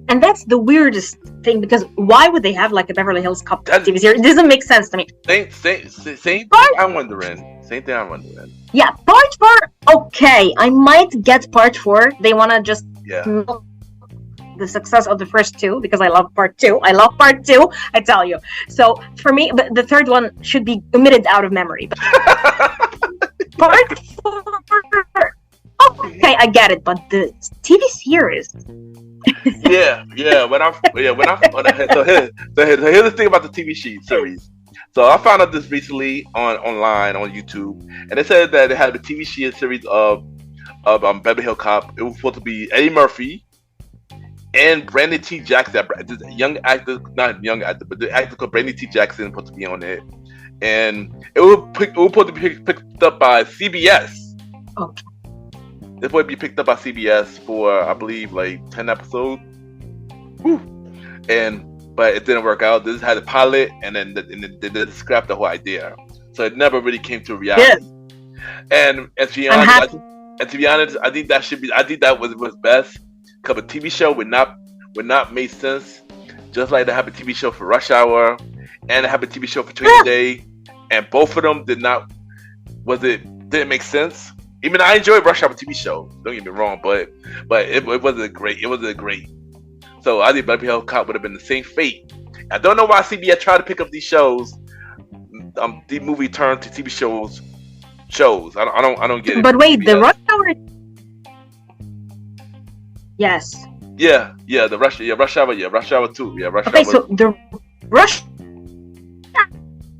And that's the weirdest thing, because why would they have like a Beverly Hills Cop TV series? It doesn't make sense to me. Same thing I'm wondering. Yeah, part 4, okay. I might get part 4. They want to just milk the success of the first 2, because I love part 2. I tell you. So for me, but the third one should be omitted out of memory. Part 4, okay, I get it, but the TV series. So here's the thing about the TV series. So I found out this recently online on YouTube, and they said that they had a TV series of Beverly Hills Cop. It was supposed to be Eddie Murphy and Brandon T. Jackson, this young actor, not young actor, but the actor called Brandon T. Jackson supposed to be on it, and it was supposed to be picked up by CBS. Okay. This would be picked up by CBS for, I believe, like 10 episodes. Whew. But it didn't work out. This had a pilot, and then they scrapped the whole idea. So it never really came to reality. And to be honest, I think that was best. Because a TV show would not make sense. Just like they have a TV show for Rush Hour, and they have a TV show for Training Day, and both of them didn't make sense. Even I enjoyed Rush Hour TV show. Don't get me wrong, but it wasn't great. It wasn't great. So I think Beverly Hills Cop would have been the same fate. I don't know why CBS tried to pick up these shows. The movie turned to TV shows. I don't get it. But wait, CBS. The Rush Hour. Yes. Yeah, the Rush Hour 2. Yeah, Rush Hour. Okay, so the Rush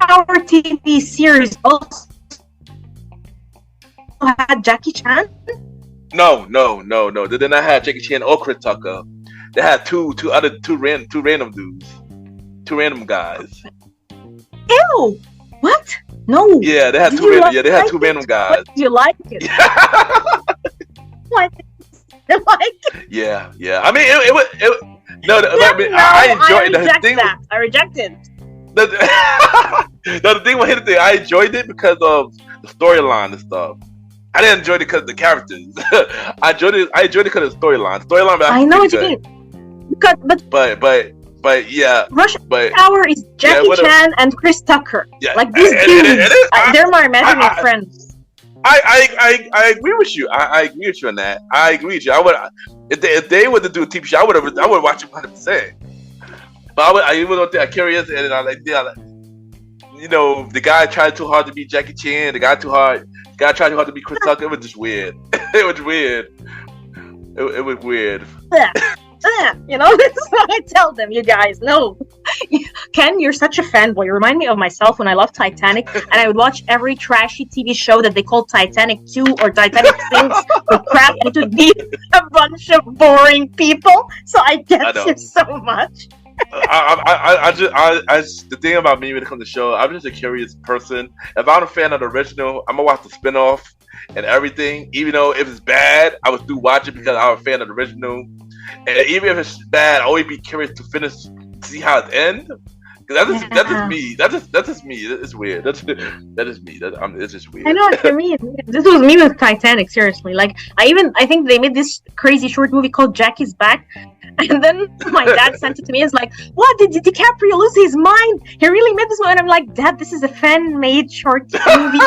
Hour TV series also had Jackie Chan? No. They did not have Jackie Chan or Chris Tucker. They had two random dudes, 2 random guys. Ew! What? No. Yeah, they had two random. Yeah, they had 2 random guys. What, do you like it? What? You like it? Yeah. I mean, it was. I enjoyed it. I reject it. The thing with him, I enjoyed it because of the storyline and stuff. I didn't enjoy it because of the characters. I enjoyed it because of the storyline. I know what you mean. But yeah. Rush Hour is Jackie Chan and Chris Tucker. Yeah. Like these dudes, they're my imaginary friends. I agree with you. I agree with you on that. I agree with you. I would if they were to do a TV show, I would watch it 100%. But I was curious, and the guy tried too hard to be Jackie Chan. The guy tried too hard to be Chris Tucker. It was just weird. It was weird. It was weird. This is what I tell them, you guys. No. Ken, you're such a fanboy. You remind me of myself when I loved Titanic, and I would watch every trashy TV show that they called Titanic 2 or Titanic Sinks with crap, and it would be a bunch of boring people. So I get you so much. The thing about me when it comes to show, I'm just a curious person. If I'm a fan of the original, I'm gonna watch the spinoff and everything. Even though if it's bad, I would still watch it because I'm a fan of the original. And even if it's bad, I always be curious to see how it ends. That's just me. That's just me. It's weird. That is me. It's just weird. I know what you mean. This was me with Titanic. Seriously, like I think they made this crazy short movie called Jackie's Back, and then my dad sent it to me. It's like, what, did DiCaprio lose his mind? He really made this movie, and I'm like, Dad, this is a fan-made short movie.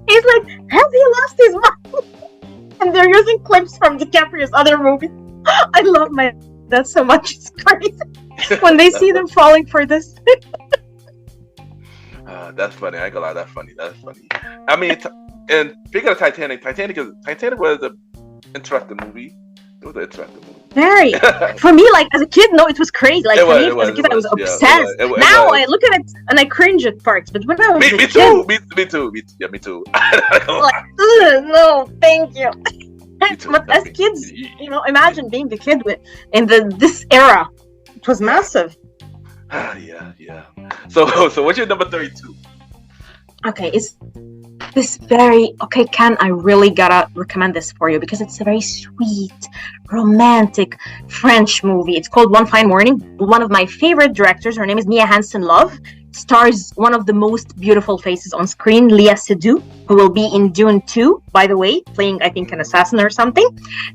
He's like, has he lost his mind? And they're using clips from DiCaprio's other movies. I love my dad so much. It's crazy when they see them falling for this. That's funny. I ain't gonna lie. That's funny. I mean, and speaking of Titanic was an interesting movie. It was an interesting movie. Very. For me, like as a kid, no, it was crazy. Like for me, as a kid, I was obsessed. Now I look at it and I cringe at parts. But when I was a kid, me too. Yeah, me too. Like, no, thank you. But as kids, imagine being the kid in this era. It was massive. Yeah. So what's your number 32? Okay, it's this Ken, I really gotta recommend this for you because it's a very sweet, romantic French movie. It's called One Fine Morning. One of my favorite directors, her name is Mia Hansen-Love, stars one of the most beautiful faces on screen, Léa Seydoux, who will be in Dune 2, by the way, playing, I think, an assassin or something.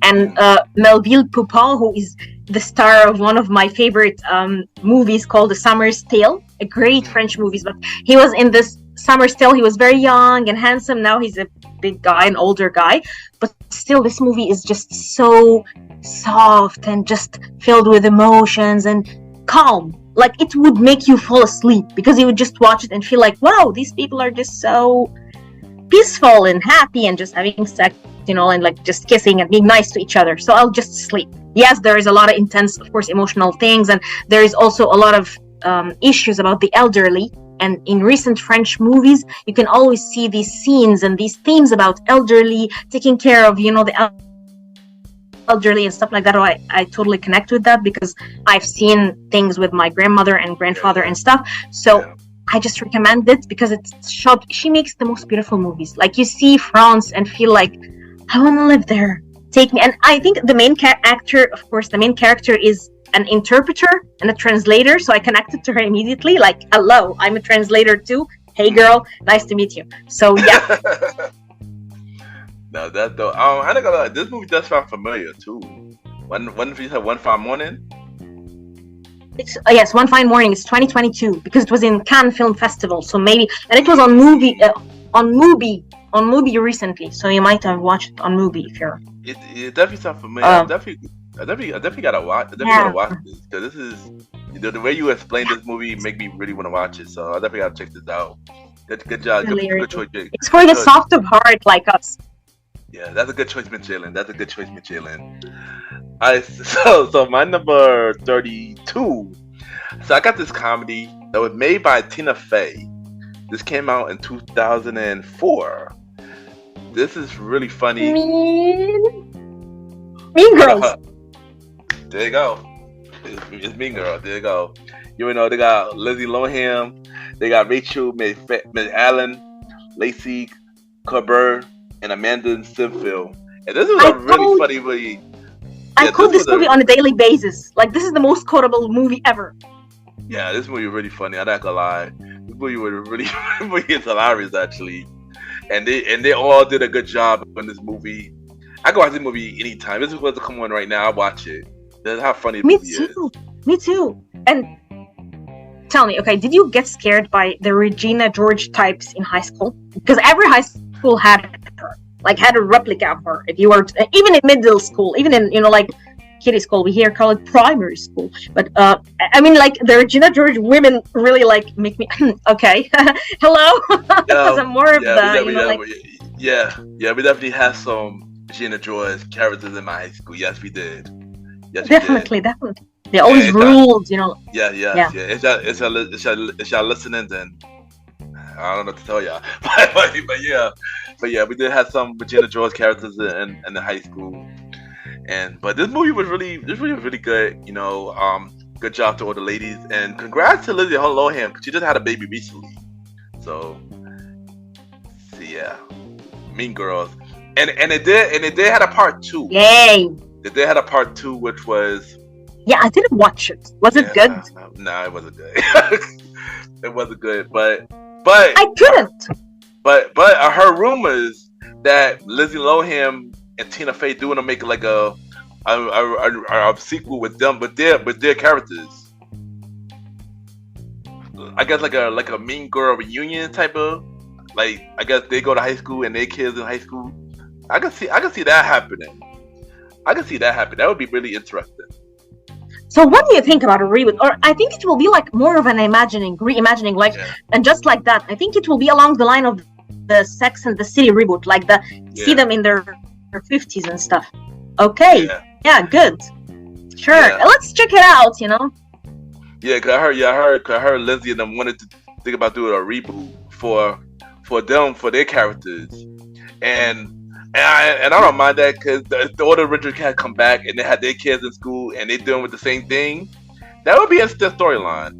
And Melville Poupeau, who is the star of one of my favorite movies called The Summer's Tale, a great French movie. But he was in this Summer's Tale. He was very young and handsome. Now he's a big guy, an older guy. But still, this movie is just so soft and just filled with emotions and calm. Like, it would make you fall asleep because you would just watch it and feel like, wow, these people are just so peaceful and happy and just having sex, and like just kissing and being nice to each other. So I'll just sleep. Yes, there is a lot of intense, of course, emotional things. And there is also a lot of issues about the elderly. And in recent French movies, you can always see these scenes and these themes about elderly, taking care of, the elderly and stuff like that. I totally connect with that because I've seen things with my grandmother and grandfather and stuff. So I just recommend it because it's shot. She makes the most beautiful movies. Like, you see France and feel like, I want to live there. Take me. And I think the main the main character is an interpreter and a translator. So I connected to her immediately. Like, hello, I'm a translator too. Hey girl, nice to meet you. So yeah. No, that though. I think this movie does sound familiar too. When you said One Fine Morning? It's yes, One Fine Morning. It's 2022 because it was in Cannes Film Festival. So maybe, and it was on Mubi recently. So you might have watched it on Mubi if you're. It definitely sounds familiar. I definitely gotta watch. Gotta watch this because this is the way you explain this movie make me really want to watch it. So I definitely gotta check this out. Good job. Good choice. It's for the soft of heart like us. Yeah, that's a good choice, Miss Jaylan. So my number 32. So I got this comedy that was made by Tina Fey. This came out in 2004. This is really funny. Mean Girls. There you go. It's Mean Girls. There you go. They got Lindsay Lohan. They got Rachel McAdams, Lacey Chabert, and Amanda Seyfried. And this is a really funny movie. I quote this movie on a daily basis. Like, this is the most quotable movie ever. Yeah, this movie is really funny. I'm not gonna lie. This movie is hilarious actually. And they all did a good job in this movie. I can watch this movie anytime. This is what's come on right now. I watch it. That's how funny the movie is. Me too. And tell me, okay, did you get scared by the Regina George types in high school? Because every high school had her, like had a replica of her. If you were even in middle school, even in like kiddie school, we here call it primary school. But I mean, like the Regina George women really like make me okay. Hello, because I'm more of we definitely had some Regina George characters in my high school. Yes, we did. Yes, definitely. They always ruled, Yeah. If y'all listening, then I don't know what to tell y'all. but yeah, we did have some Regina George characters in the high school, but this movie was really good. Good job to all the ladies, and congrats to Lindsay Lohan because she just had a baby recently. So yeah, Mean Girls, and it did had a part 2. Yay! They had a part 2, which was Yeah, I didn't watch it. Was it good? No, it wasn't good. It wasn't good, but I couldn't. But I heard rumors that Lizzie Lohan and Tina Fey doing to make like a sequel with them, with their characters. I guess like a Mean Girl reunion type of, like, I guess they go to high school and their kids in high school. I can see that happening. That would be really interesting. So what do you think about a reboot? Or I think it will be like more of an reimagining, like, and just like that, I think it will be along the line of the Sex and the City reboot, like see them in their 50s and stuff. Okay, yeah, good, sure, let's check it out. Yeah, cause I heard Lizzie and them wanted to think about doing a reboot for them, for their characters, and I don't mind that, because the older original cast come back and they had their kids in school and they doing with the same thing. That would be a still storyline.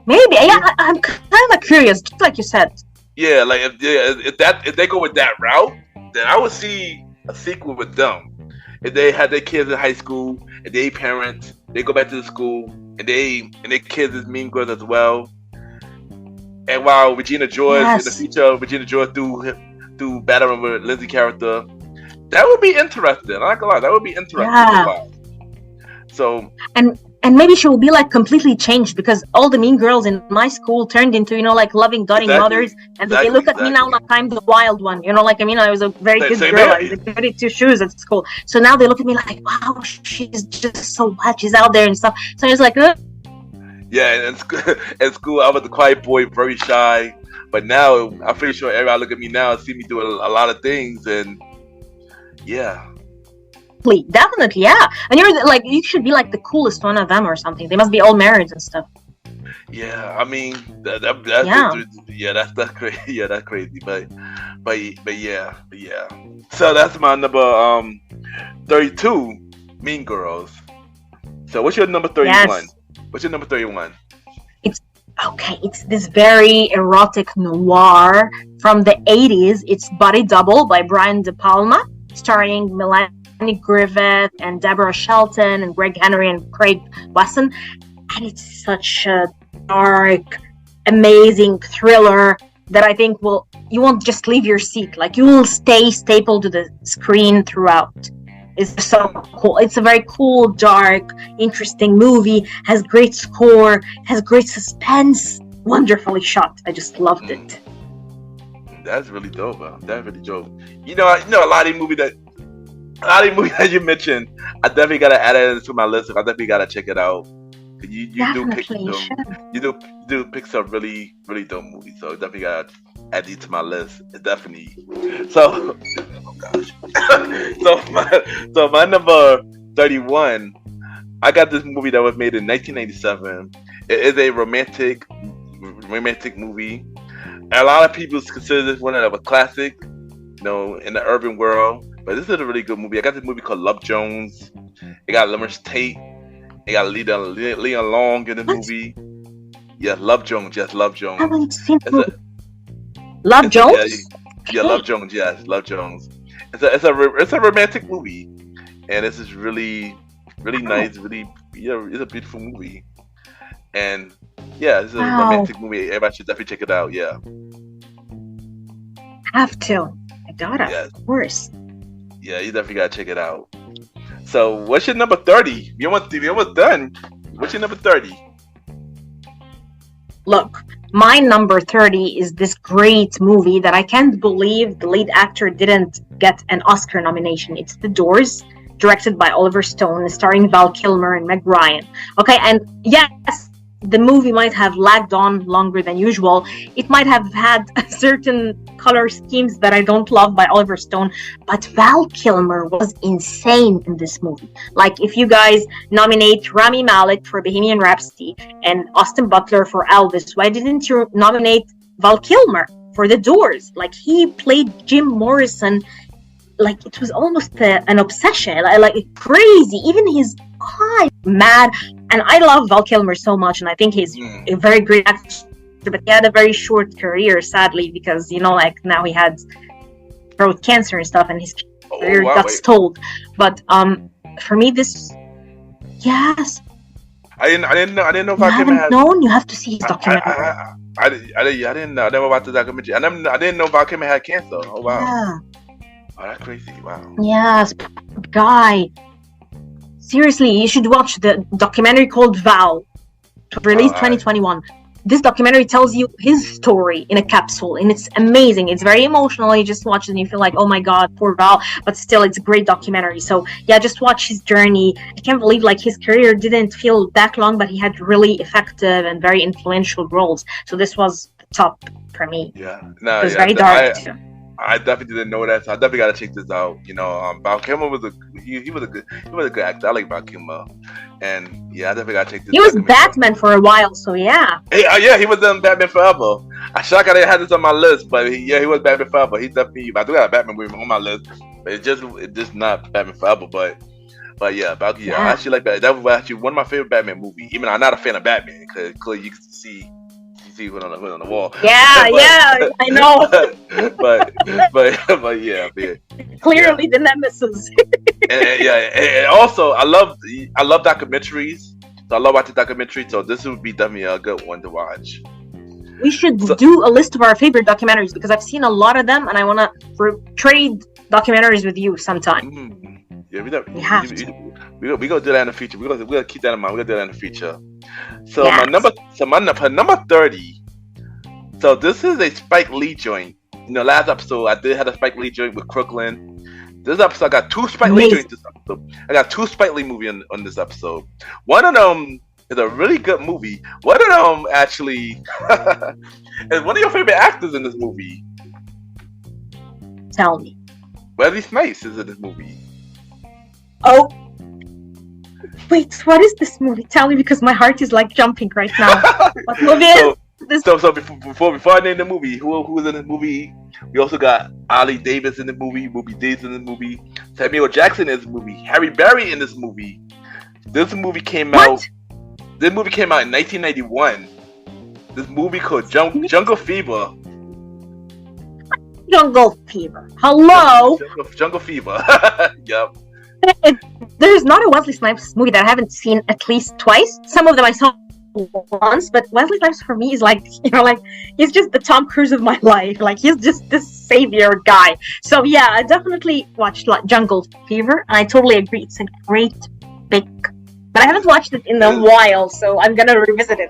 Maybe, I'm kind of curious, just like you said. Yeah, like if they go with that route, then I would see a sequel with them. If they had their kids in high school and they parents, they go back to the school and their kids is Mean Girls as well. And while Regina George in the future, through battling with Lizzie character, that would be interesting. I'm not gonna lie, that would be interesting to watch. So and maybe she will be like completely changed, because all the mean girls in my school turned into like loving, doting mothers, and they look at me now like I'm the wild one. Like, I was a very good girl. I was a goody two shoes at school. So now they look at me like, wow, she's just so bad. She's out there and stuff. So it's like, yeah, and at school I was the quiet boy, very shy. But now I'm pretty sure everybody look at me now and see me doing a lot of things, and yeah. Definitely, yeah. And you're like, you should be like the coolest one of them or something. They must be all married and stuff. Yeah, I mean, that's crazy. Yeah, that's crazy. But yeah. So that's my number 32, Mean Girls. So what's your number 31? Yes. What's your number 31? It's this very erotic noir from the 80s. It's Body Double by Brian De Palma, starring Melanie Griffith and Deborah Shelton and Greg Henry and Craig Wesson. And it's such a dark, amazing thriller that I think you won't just leave your seat. Like, you will stay stapled to the screen throughout. It's so cool. It's a very cool, dark, interesting movie. Has great score. Has great suspense. Wonderfully shot. I just loved it. That's really dope, bro. That's really dope. A lot of these movies that you mentioned, I definitely gotta add it to my list. I definitely gotta check it out. You do pick some really, really dope movies. So definitely gotta add these to my list. Definitely. So, oh gosh. so my number 31, I got this movie that was made in 1997. It is a romantic movie. And a lot of people consider this one of a classic, in the urban world. But this is a really good movie. I got this movie called Love Jones. It got Lemers Tate. It got Leon Long in the movie. Yeah, Love Jones. Yes, Love Jones. I haven't seen Love Jones? Yeah, Love Jones. Yes, Love Jones. It's a romantic movie, and this is really, really nice. Really, it's a beautiful movie, and yeah, it's a romantic movie. Everybody should definitely check it out. Yeah, have to. I gotta, of course. Yeah, you definitely gotta check it out. So, what's your number 30? We almost done. What's your number 30? Look, my number 30 is this great movie that I can't believe the lead actor didn't get an Oscar nomination. It's The Doors, directed by Oliver Stone, starring Val Kilmer and Meg Ryan. Okay, and yes, the movie might have lagged on longer than usual. It might have had certain color schemes that I don't love by Oliver Stone, but Val Kilmer was insane in this movie. Like, if you guys nominate Rami Malek for Bohemian Rhapsody and Austin Butler for Elvis, why didn't you nominate Val Kilmer for The Doors? Like, he played Jim Morrison like it was almost an obsession, like crazy. Even his eyes, mad. And I love Val Kilmer so much, and I think he's a very great actor. But he had a very short career, sadly, because like now he had throat cancer and stuff, and his career got stalled. But for me, this Yes. I didn't know You Val Kilmer haven't had. known? You have to see his I, documentary. I didn't know. I never watched the documentary. I didn't know Val Kilmer had cancer. Oh wow. Yeah. Oh, that's crazy. Wow. Yes, guy. Seriously, you should watch the documentary called Val, released 2021. This documentary tells you his story in a capsule, and it's amazing. It's very emotional. You just watch it and you feel like, oh my god, poor Val. But still, it's a great documentary. So yeah, just watch his journey. I can't believe like his career didn't feel that long, but he had really effective and very influential roles. So this was the top for me. Yeah. No. It was Yeah. very dark too. I definitely didn't know that, so I definitely gotta check this out. Val Kilmer was he was a good actor. I like Val Kilmer, and yeah, I definitely gotta check this. He was Batman for a while, so yeah. Yeah, he was in Batman Forever. I shocked I didn't have this on my list, but he was Batman Forever. He's definitely. I do got a Batman movie on my list, but it's just not Batman Forever. But yeah, I actually like that. That was actually one of my favorite Batman movies. Even though I'm not a fan of Batman, because clearly you can see who's on the wall. Yeah, I know. but yeah. Clearly the nemesis. and also I love documentaries. So I love watching documentaries. So this would be definitely a good one to watch. We should do a list of our favorite documentaries because I've seen a lot of them, and I want to trade documentaries with you sometime. Mm-hmm. Yeah, we gonna do that in the future. We're gonna keep that in mind. We're gonna do that in the future. So yes. my number 30. So this is a Spike Lee joint. Last episode I did have a Spike Lee joint with Crooklyn. This episode I got two Spike Lee joints this episode. I got two Spike Lee movies on this episode. One of them is a really good movie. One of them actually is one of your favorite actors in this movie. Tell me. Wesley Snipes is in this movie. Oh. Wait, what is this movie? Tell me, because my heart is like jumping right now. What movie is this? So before I name the movie, who was in this movie? We also got Ali Davis in the movie, Davis in the movie, Samuel Jackson in this movie, Harry Berry in this movie. This movie came out in 1991. This movie called Jungle Fever. Jungle Fever. Hello. Jungle Fever. Yep. There's not a Wesley Snipes movie that I haven't seen at least twice. Some of them I saw once, but Wesley Snipes for me is like, he's just the Tom Cruise of my life. Like, he's just this savior guy. So yeah, I definitely watched Jungle Fever, and I totally agree. It's a great big, but I haven't watched it in a while, so I'm gonna revisit it.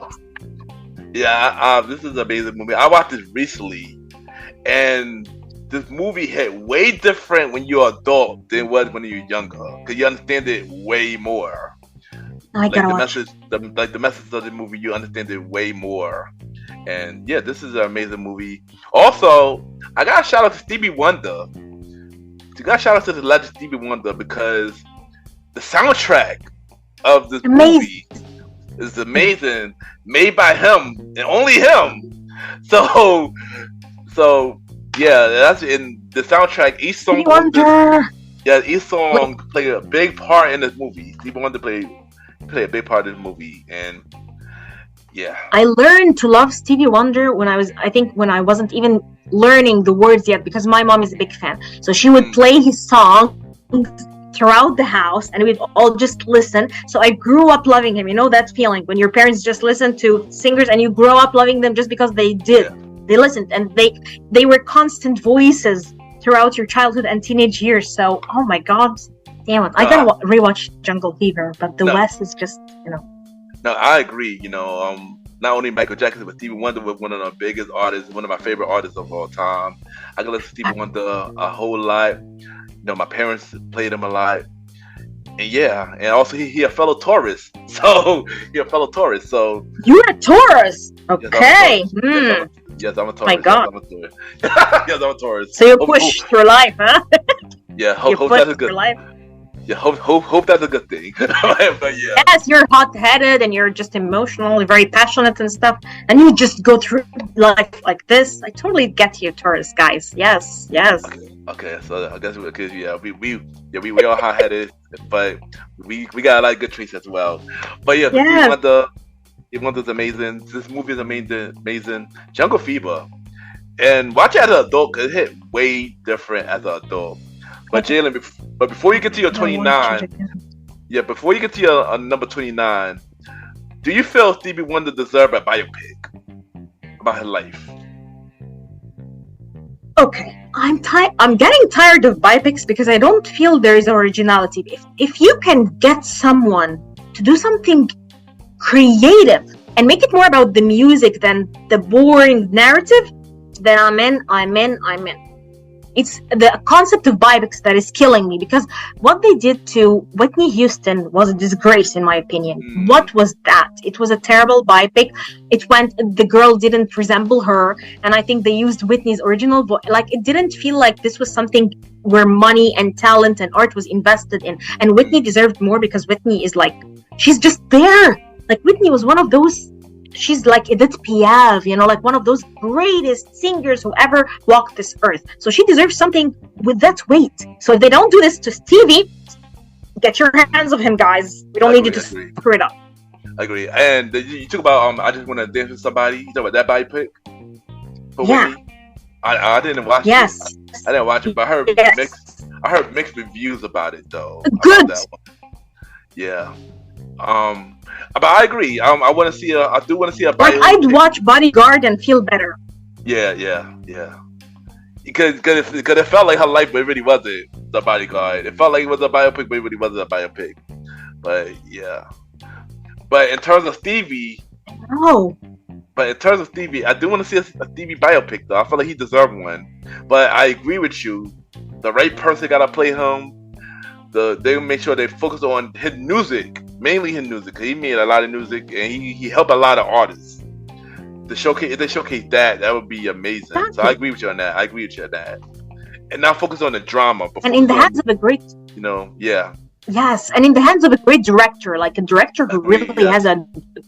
Yeah, this is an amazing movie. I watched this recently, and this movie hit way different when you're an adult than it was when you're younger, because you understand it way more. I gotta watch. The message of the movie, you understand it way more. And yeah, this is an amazing movie. Also, I got a shout out to Stevie Wonder. I got a shout out to the legend Stevie Wonder, because the soundtrack of this movie is amazing, made by him and only him. So yeah, that's in the soundtrack. Each song played a big part in this movie. Stevie Wonder played a big part in this movie, and yeah. I learned to love Stevie Wonder when I wasn't even learning the words yet, because my mom is a big fan. So she would play his song throughout the house, and we'd all just listen. So I grew up loving him. You know that feeling when your parents just listen to singers and you grow up loving them just because they did. Yeah. They listened, and they were constant voices throughout your childhood and teenage years. So, oh my God, damn it! I gotta rewatch Jungle Fever, but the West is just, No, I agree. Not only Michael Jackson, but Stevie Wonder was one of the biggest artists, one of my favorite artists of all time. I could listen to Stevie Wonder a whole lot. My parents played him a lot. And yeah, and also he a fellow Taurus. So you're a Taurus. Okay. Yes, I'm a Taurus. My God. Yes, I'm a Taurus. So you push through life, huh? Yeah, hope that's a good. Life. Yeah, hope that's a good thing. But yeah. Yes, you're hot-headed and you're just emotional, very passionate and stuff, and you just go through life like this. I totally get you, Taurus guys. Yes. Okay, so I guess we are hot-headed, but we got a lot of good traits as well. But yeah, Stevie Wonder's amazing. This movie is amazing. Jungle Fever, and watch it as an adult, because it hit way different as an adult. But Jaylan, before you get to your 29, Yeah, before you get to your number 29, do you feel Stevie Wonder deserved a biopic about her life? Okay, I'm getting tired of biopics because I don't feel there is originality. If you can get someone to do something creative and make it more about the music than the boring narrative, then I'm in. It's the concept of biopics that is killing me, because what they did to Whitney Houston was a disgrace, in my opinion. What was that? It was a terrible biopic. The girl didn't resemble her, and I think they used Whitney's original voice. Like, it didn't feel like this was something where money and talent and art was invested in. And Whitney deserved more, because Whitney is like, she's just there. Like, Whitney was one of those, she's like Edith Piaf, like one of those greatest singers who ever walked this earth. So she deserves something with that weight. So if they don't do this to Stevie, get your hands off him, guys. We don't need you to screw it up. I agree. And you talk about I Just Want to Dance with Somebody. You talk about that biopic? Yeah. Whitney? I didn't watch it. I didn't watch it, but I heard mixed reviews about it though. Good. That one. Yeah. But I agree. I want to see I do want to see a biopic. Like, I'd watch Bodyguard and feel better. Yeah. Because it felt like her life, but it really wasn't the Bodyguard. It felt like it was a biopic, but it really wasn't a biopic. But yeah. But in terms of Stevie, no. But in terms of Stevie, I do want to see a Stevie biopic though. I feel like he deserved one. But I agree with you. The right person gotta play him. They make sure they focus on his music, mainly his music, because he made a lot of music and he helped a lot of artists. If they showcase that would be amazing. Exactly. So I agree with you on that. And now focus on the drama. And in the hands of a great, yeah. Yes, and in the hands of a great director, like a director who really has a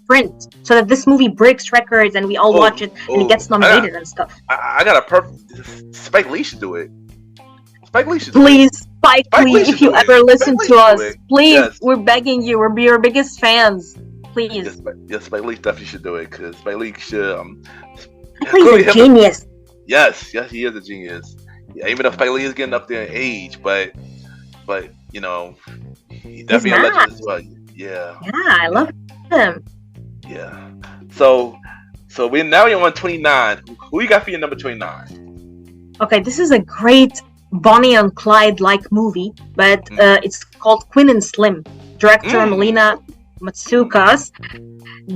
print, so that this movie breaks records and we all watch it and it gets nominated and stuff. I got a perfect. Spike Lee should do it. Please, Spike Lee, if you ever listen to us, please, we're begging you. We're your biggest fans. Please. Yes, Spike Lee definitely should do it, because Spike Lee should. Spike Lee's a genius. Yes, he is a genius. Yeah, even though Spike Lee is getting up there in age, but he definitely a legend as well. Yeah. Yeah, I love him. Yeah. So we're now on 29. Who you got for your number 29? Okay, this is a great Bonnie and Clyde-like movie, but it's called Quinn and Slim. Director Melina Matsoukas,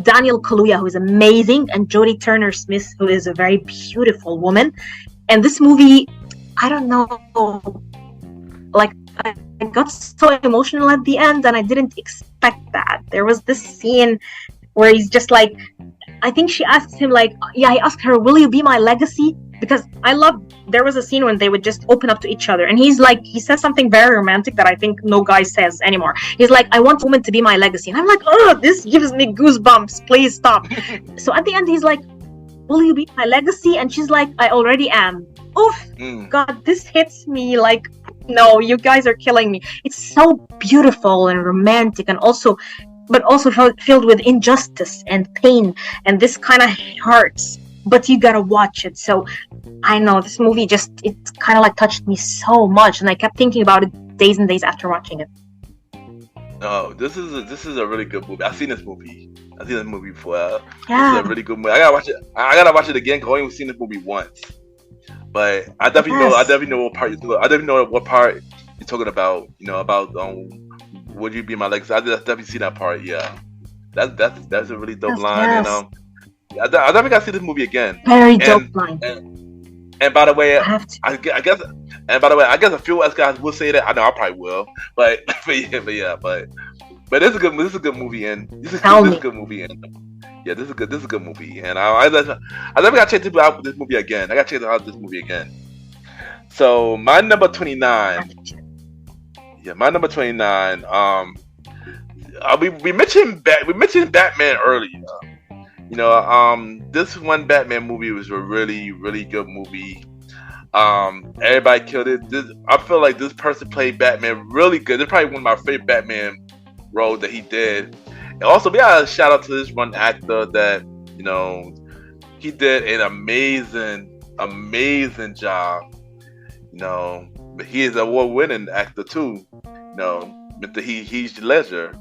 Daniel Kaluuya, who is amazing, and Jodie Turner-Smith, who is a very beautiful woman. And this movie, I don't know, like, I got so emotional at the end, and I didn't expect that. There was this scene where he's just like, I think she asked him, like, he asked her, will you be my legacy? Because there was a scene when they would just open up to each other, and he says something very romantic that I think no guy says anymore. He's like, I want a woman to be my legacy. And I'm like, oh, this gives me goosebumps. Please stop. So at the end, he's like, will you be my legacy? And she's like, I already am. Oof, God, this hits me like, no, you guys are killing me. It's so beautiful and romantic, and also filled with injustice and pain, and this kind of hurts. But you gotta watch it. So I know this movie it kind of like touched me so much, and I kept thinking about it days and days after watching it. Oh, this is a really good movie. I've seen this movie before. Yeah, this is a really good movie. I gotta watch it again, because I've only seen this movie once. But I definitely know what part you're doing. I definitely know what part you're talking about. About would you be my legacy? I definitely see that part. Yeah, that's a really dope line. Yes. And I definitely gotta see this movie again. Very dope line. And by the way, I guess a few us guys will say that. I know I probably will, but this is a good movie, and this is a good movie, and yeah, this is a good movie, and I never got to check out this movie again. I got to check out this movie again. So my number 29. Yeah, my number 29. We mentioned Batman earlier. This one Batman movie was a really, really good movie. Everybody killed it. I feel like this person played Batman really good. It's probably one of my favorite Batman roles that he did. And also, we got a shout out to this one actor that, he did an amazing job. But he is an award-winning actor too. Mr. Heath Ledger.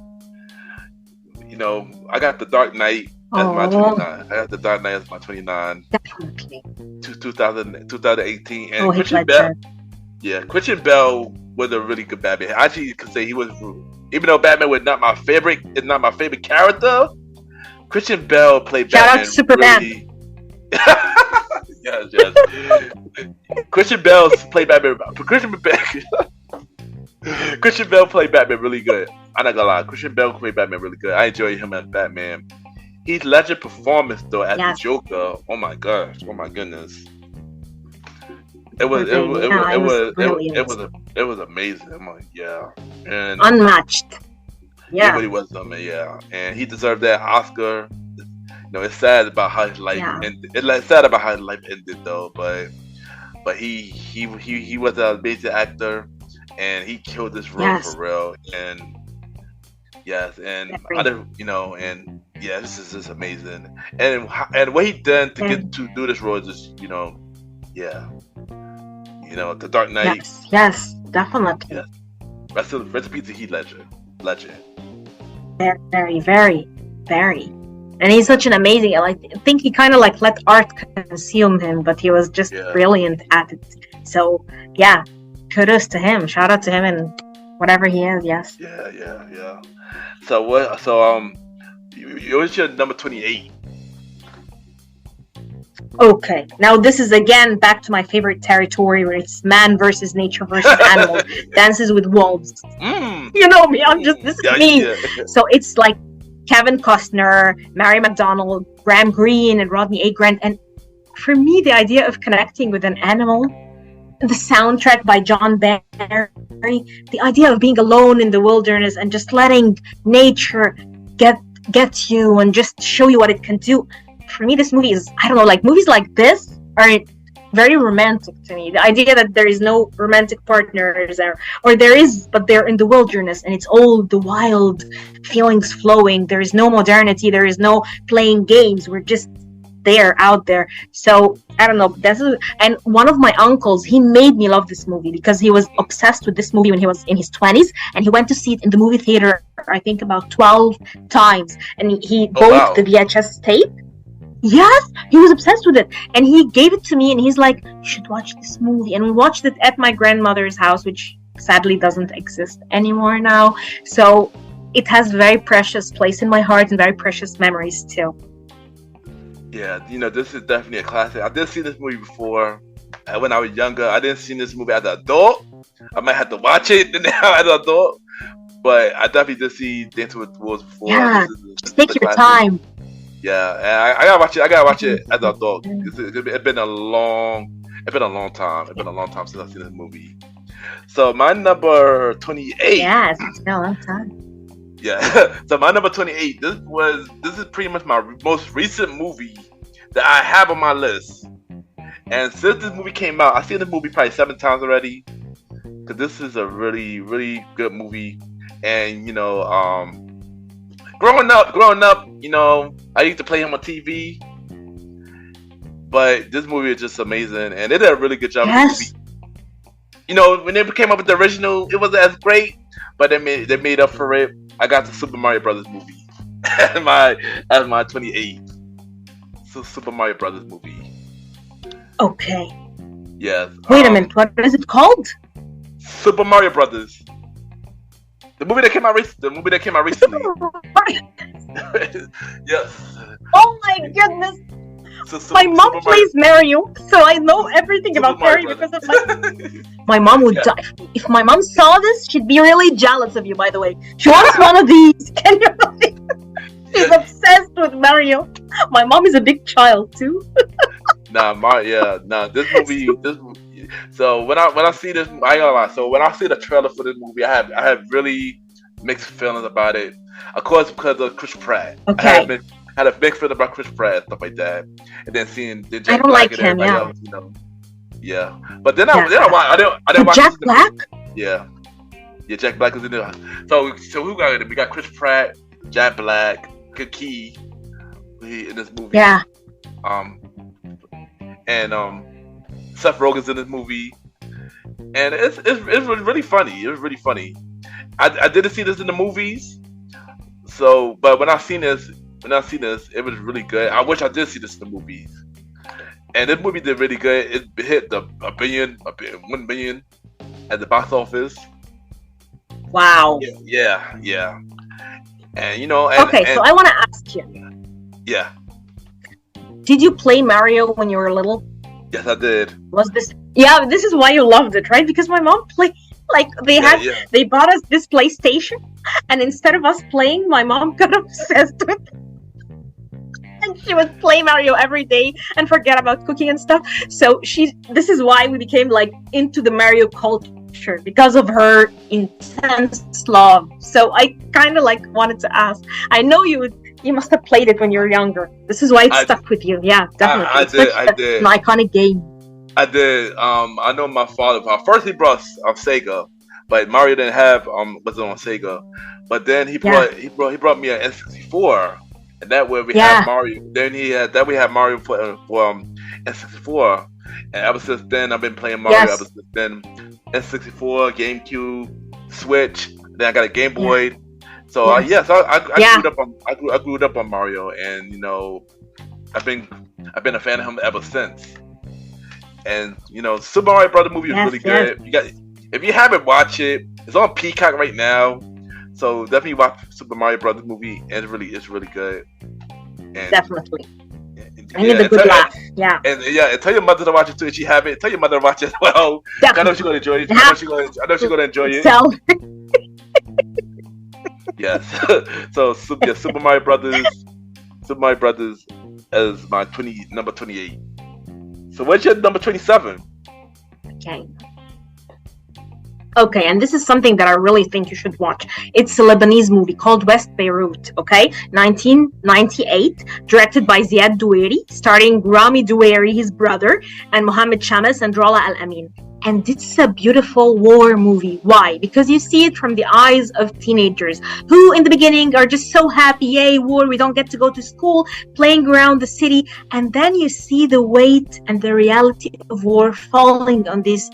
You know, I got The Dark Knight as my 29. I got The Dark Knight as my 29. Definitely. 2018. And Heath Christian Ledger. Bale. Yeah, Christian Bale was a really good Batman. I actually could say he was, even though Batman was not my favorite character, Christian Bale played Shout Batman. out to Superman. Really... yes. Christian Bale played Batman. Christian Bale played Batman really good. I'm not gonna lie. Christian Bale played Batman really good. I enjoy him as Batman. Heath Ledger performance though as the Joker. Oh my gosh. Oh my goodness. It was amazing. I'm like, yeah. And unmatched. Yeah. It really was something, yeah. And he deserved that Oscar. You know, it's sad about how his life ended. It's sad about how his life ended though, but he was an amazing actor and he killed this role for real. And yes, and this is just amazing. And what he done to get to do this role is just, The Dark Knight. Yes, definitely. Yes. Rest in peace to Heath Ledger. Legend. Very, very, very. And he's such an amazing. I think he kind of let art consume him, but he was just brilliant at it. So yeah, kudos to him. Shout out to him and whatever he is. Yes. Yeah. So what? So what's your number 28? Okay, now this is again back to my favorite territory where it's man versus nature versus animals, dances with wolves. You know me, this is me. Yeah. So it's like Kevin Costner, Mary McDonnell, Graham Greene, and Rodney A. Grant. And for me, the idea of connecting with an animal, the soundtrack by John Barry, the idea of being alone in the wilderness and just letting nature get you and just show you what it can do. For me, this movie is, I don't know, movies like this are very romantic to me. The idea that there is no romantic partners or there is, but they're in the wilderness and it's all the wild feelings flowing. There is no modernity. There is no playing games. We're just out there. So I don't know. And one of my uncles, he made me love this movie because he was obsessed with this movie when he was in his 20s, and he went to see it in the movie theater, I think about 12 times. And he bought the VHS tape. Yes, he was obsessed with it, and he gave it to me, and he's like, "You should watch this movie." And we watched it at my grandmother's house, which sadly doesn't exist anymore now. So it has very precious place in my heart and very precious memories too. Yeah, this is definitely a classic. I did see this movie before when I was younger. I didn't see this movie as an adult. I might have to watch it now as an adult, but I definitely did see Dancing with Wolves before. Yeah, take your time. Yeah, and I gotta watch it. I gotta watch it as an adult. It's been a long time. It's been a long time since I've seen this movie. So my number 28. Yeah, it's been a long time. Yeah. So my number 28. This is pretty much my most recent movie that I have on my list. And since this movie came out, I've seen the movie probably 7 times already. Because this is a really, really good movie. And growing up, I used to play him on TV. But this movie is just amazing, and they did a really good job with the movie. When they came up with the original, it wasn't as great, but they made up for it. I got the Super Mario Brothers movie as my 28. So Super Mario Brothers movie. Okay. Yes. Wait a minute. What is it called? Super Mario Brothers. The movie that came out recently. Yes. Oh my goodness. My mom plays Mario, so I know everything about Mario because of my mom would die. If my mom saw this, she'd be really jealous of you, by the way. She wants one of these. Can you believe? She's obsessed with Mario. My mom is a big child too. This movie. So when I see this, I ain't gonna lie. So when I see the trailer for this movie, I have really mixed feelings about it. Of course, because of Chris Pratt. Okay. I had a big feeling about Chris Pratt and stuff like that, and then seeing Jack I don't Black like and him. everybody else, Yeah, but then I didn't watch Jack Black. Yeah, Jack Black is in there. So who got it? We got Chris Pratt, Jack Black, Key in this movie. Yeah. And Seth Rogen's in this movie, and it's really funny. It was really funny, I didn't see this in the movies. So, but when I seen this, it was really good. I wish I did see this in the movies. And this movie did really good. It hit the 1 billion at the box office. Wow. Yeah. And so I want to ask you. Yeah. Did you play Mario when you were little? Yes, I did. Was this? Yeah, this is why you loved it, right? Because my mom played. Like they bought us this PlayStation, and instead of us playing, my mom got obsessed with it. And she would play Mario every day and forget about cooking and stuff. So this is why we became like into the Mario culture, because of her intense love. So I kind of like wanted to ask. I know you must have played it when you were younger. This is why it stuck with you. Yeah, definitely. I did. An iconic game. I did. I know my father. First, he brought Sega, but Mario didn't have wasn't on Sega. But then he brought me an N64, and that way we had Mario. Then we had Mario for N64, and ever since then I've been playing Mario. Ever since then, N64, GameCube, Switch. Then I got a Game Boy. So I grew up on Mario, and I've been a fan of him ever since. And Super Mario Brothers movie is really good. If you haven't watched it, it's on Peacock right now. So definitely watch Super Mario Brothers movie. And it's really good. And, definitely. I need a good laugh. Yeah. And tell your mother to watch it too. If she haven't, tell your mother to watch it as well. I know she's gonna enjoy it. I know she's gonna enjoy it. Yes. So Super Mario Brothers. Super Mario Brothers as my number 28. So what's your number 27? Okay, and this is something that I really think you should watch. It's a Lebanese movie called West Beirut, 1998, directed by Ziad Doueri, starring Rami Doueri, his brother, and Mohammed Shamas and Rola Al-Amin. And it's a beautiful war movie. Why? Because you see it from the eyes of teenagers who in the beginning are just so happy, yay, war, we don't get to go to school, playing around the city. And then you see the weight and the reality of war falling on these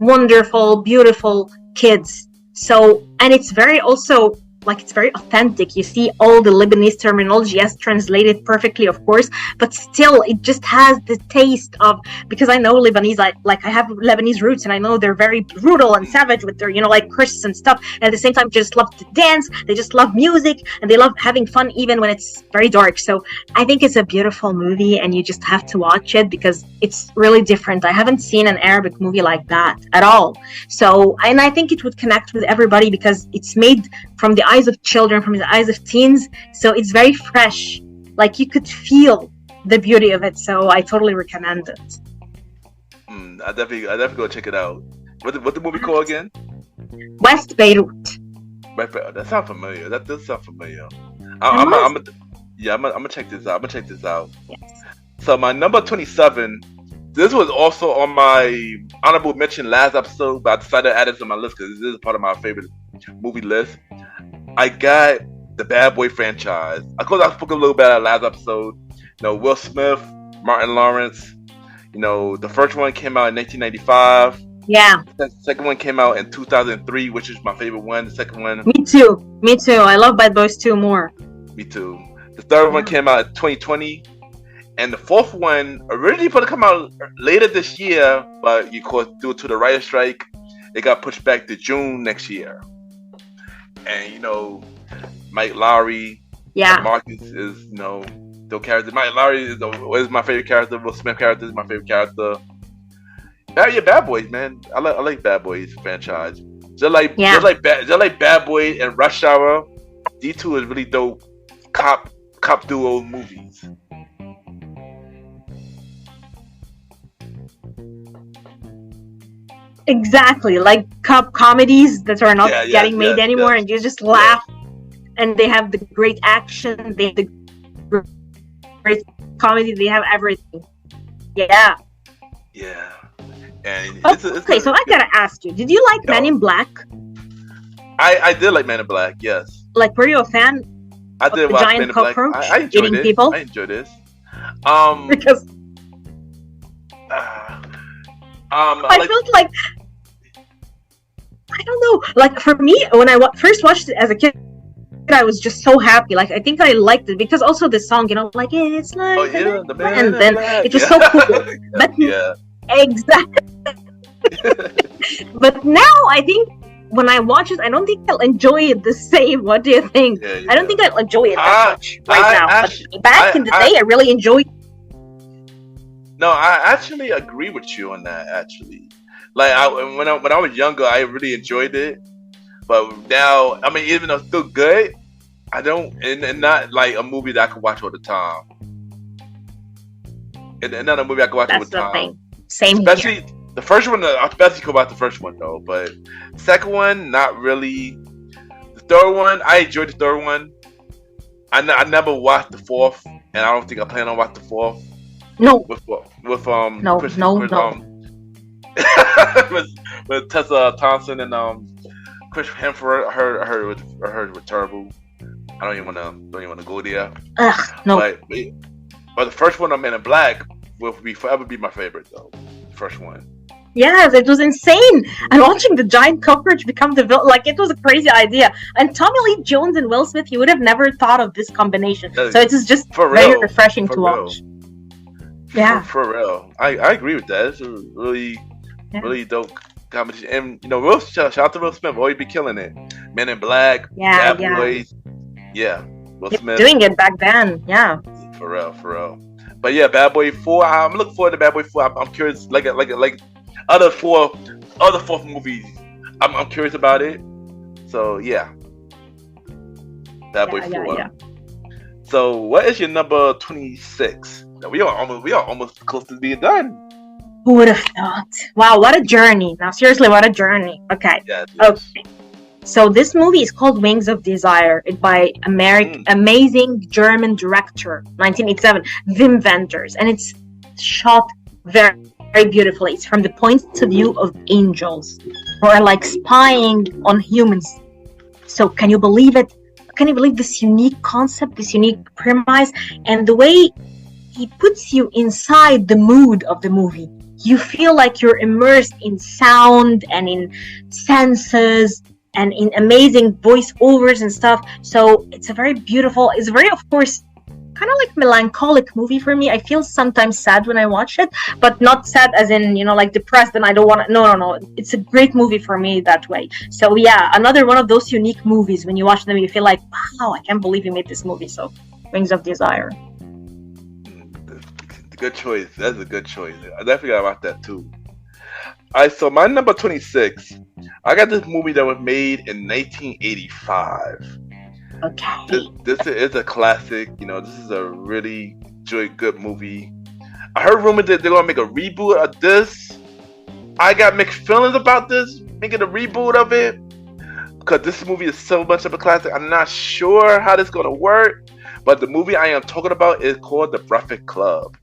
wonderful, beautiful kids. So, and it's very also like it's very authentic. You see all the Lebanese terminology, yes, translated perfectly, of course, but still it just has the taste of, because I know Lebanese, I have Lebanese roots, and I know they're very brutal and savage with their, like curses and stuff. And at the same time, just love to dance. They just love music, and they love having fun even when it's very dark. So I think it's a beautiful movie, and you just have to watch it because it's really different. I haven't seen an Arabic movie like that at all. So, and I think it would connect with everybody because it's made from the eyes of children, from the eyes of teens. So it's very fresh. Like you could feel the beauty of it. So I totally recommend it. I definitely go check it out. What the movie called again? West Beirut. That sounds familiar. That does sound familiar. I'm gonna check this out. Yes. So my number 27. This was also on my honorable mention last episode, but I decided to add it to my list because this is part of my favorite movie list. I got the Bad Boy franchise. I spoke a little bit about last episode. Will Smith, Martin Lawrence. The first one came out in 1995. Yeah. The second one came out in 2003, which is my favorite one. The second one. Me too. I love Bad Boys 2 more. Me too. The third one came out in 2020. And the fourth one originally supposed to come out later this year, but of course, due to the writer's strike, it got pushed back to June next year. And Mike Lowry, Marcus is the character. Mike Lowry is my favorite character. Will Smith character is my favorite character. Bad Boys, man. I like Bad Boys franchise. Just like Bad Boys and Rush Hour. These two is really dope cop duo movies. Exactly, like cop comedies that are not getting made anymore, and you just laugh. And they have the great action, they have the great comedy, they have everything. Yeah. And okay, so I gotta ask you, did you like Men in Black? I did like Men in Black, yes. Like, were you a fan? I did watch Men in Black. I enjoyed eating it. people? I enjoyed this. Because I I don't know. Like for me, when I first watched it as a kid, I was just so happy. Like I think I liked it because also the song, like it's like the man and in then black. it was so cool. But exactly. But now I think when I watch it, I don't think I'll enjoy it the same. What do you think? I don't think I'll enjoy it that much now. But back in the day, I really enjoyed. No, I actually agree with you on that. Actually, like when I was younger, I really enjoyed it. But now, I mean, even though it's still good, I don't, and not like a movie that I can watch all the time. And not a movie I can watch all the time. Thing. Same especially here. The first one, especially go about the first one though. But second one, not really. The third one, I enjoyed the third one. I never watched the fourth, and I don't think I plan on watching the fourth. No. With no. with Tessa Thompson and Chris Hemsworth. I heard it was terrible. I don't even want to go there. No. But the first one, Men in Black, will forever be my favorite though. The first one. Yes, it was insane. And watching the giant cockroach become the villain, like it was a crazy idea. And Tommy Lee Jones and Will Smith, you would have never thought of this combination. So it is just very refreshing to watch. Yeah, for real. I agree with that. It's a really dope combination. And shout out to Will Smith, always be killing it. Men in Black, Bad Boys. Yeah, Will Smith doing it back then. Yeah, for real. But yeah, Bad Boy 4. I'm looking forward to Bad Boy 4. I'm curious, like other fourth movies. I'm curious about it. So yeah, Bad Boy 4. Yeah. So what is your number 26? We are almost close to being done. Who would have thought? Wow, what a journey! Now seriously, what a journey. Okay. Yeah, okay. So this movie is called Wings of Desire. It's by amazing German director, 1987, Wim Wenders, and it's shot very, very beautifully. It's from the point of view of angels who are like spying on humans. So can you believe it? Can you believe this unique concept, this unique premise, and the way he puts you inside the mood of the movie? You feel like you're immersed in sound and in senses and in amazing voiceovers and stuff. So it's a very, of course, kind of like melancholic movie for me. I feel sometimes sad when I watch it, but not sad as in, like depressed and I don't want to. No. It's a great movie for me that way. So yeah, another one of those unique movies. When you watch them, you feel like, wow, I can't believe you made this movie. So Wings of Desire. Good choice. That's a good choice. I definitely got about that too. Alright, so my number 26. I got this movie that was made in 1985. Okay. This is a classic. This is a really good movie. I heard rumors that they're gonna make a reboot of this. I got mixed feelings about this, making a reboot of it, because this movie is so much of a classic. I'm not sure how this is gonna work, but the movie I am talking about is called The Breakfast Club.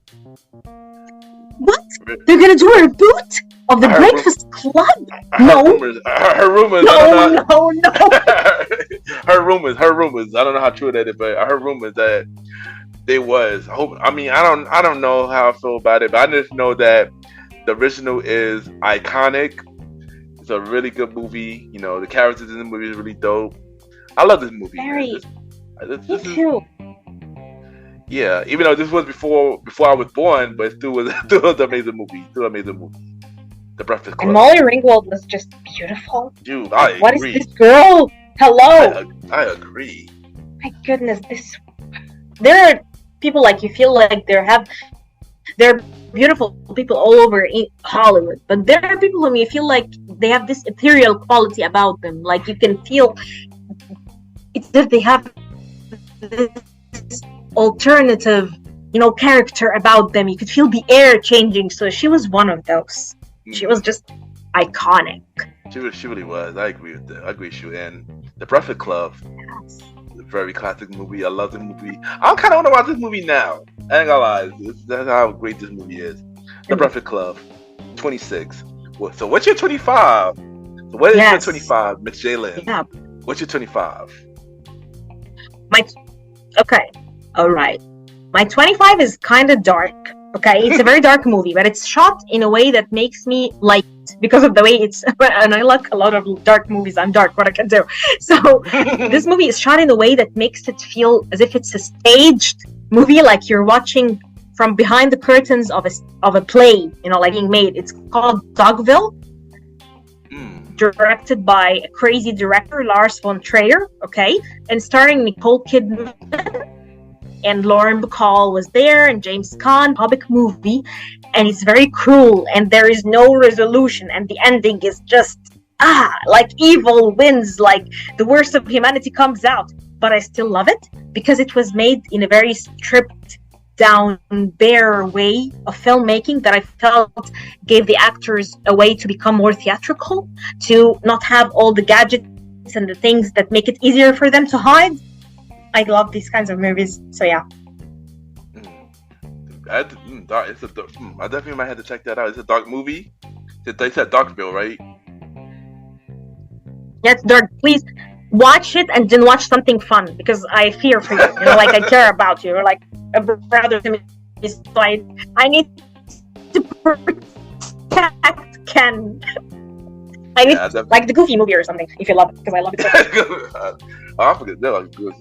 What? They're gonna do a reboot of The Breakfast Club? No. Her rumors. No. Her rumors. I don't know how true that is, but I heard rumors that they was. I don't know how I feel about it, but I just know that the original is iconic. It's a really good movie. The characters in the movie is really dope. I love this movie. Very. This too. Yeah, even though this was before I was born, but it still was an amazing movie. The Breakfast Club. And Molly Ringwald was just beautiful. Dude, I agree. What is this girl? Hello. I agree. My goodness, there are people like you feel like they're beautiful people all over Hollywood, but there are people whom you feel like they have this ethereal quality about them. Like you can feel it's that they have this alternative, character about them. You could feel the air changing. So she was one of those. She was just iconic. She really was. I agree with that. I agree with you. And The Breakfast Club, a very classic movie. I love the movie. I kind of want to watch this movie now. I ain't gonna lie. That's how great this movie is. The Breakfast Club, 26. So what's your 25? So what is your 25, Miss Jaylan? Yeah. What's your 25? Okay. All right. My 25 is kind of dark. Okay, it's a very dark movie, but it's shot in a way that makes me like it because of the way it's. And I like a lot of dark movies. I'm dark, what I can do. So this movie is shot in a way that makes it feel as if it's a staged movie, like you're watching from behind the curtains of a play, like being made. It's called Dogville, directed by a crazy director, Lars von Trier. Okay, and starring Nicole Kidman. And Lauren Bacall was there, and James Caan. Comic movie, and it's very cruel, and there is no resolution, and the ending is just like evil wins, like the worst of humanity comes out. But I still love it because it was made in a very stripped down, bare way of filmmaking that I felt gave the actors a way to become more theatrical, to not have all the gadgets and the things that make it easier for them to hide. I love these kinds of movies, so yeah. I definitely might have to check that out. It's a dark movie. They said Darkville, right? Yeah, it's dark. Please watch it and then watch something fun because I fear for you. Like I care about you. You're like a brother to me. So I need to protect Ken. I need like the Goofy movie or something if you love it because I love it so much. I forget.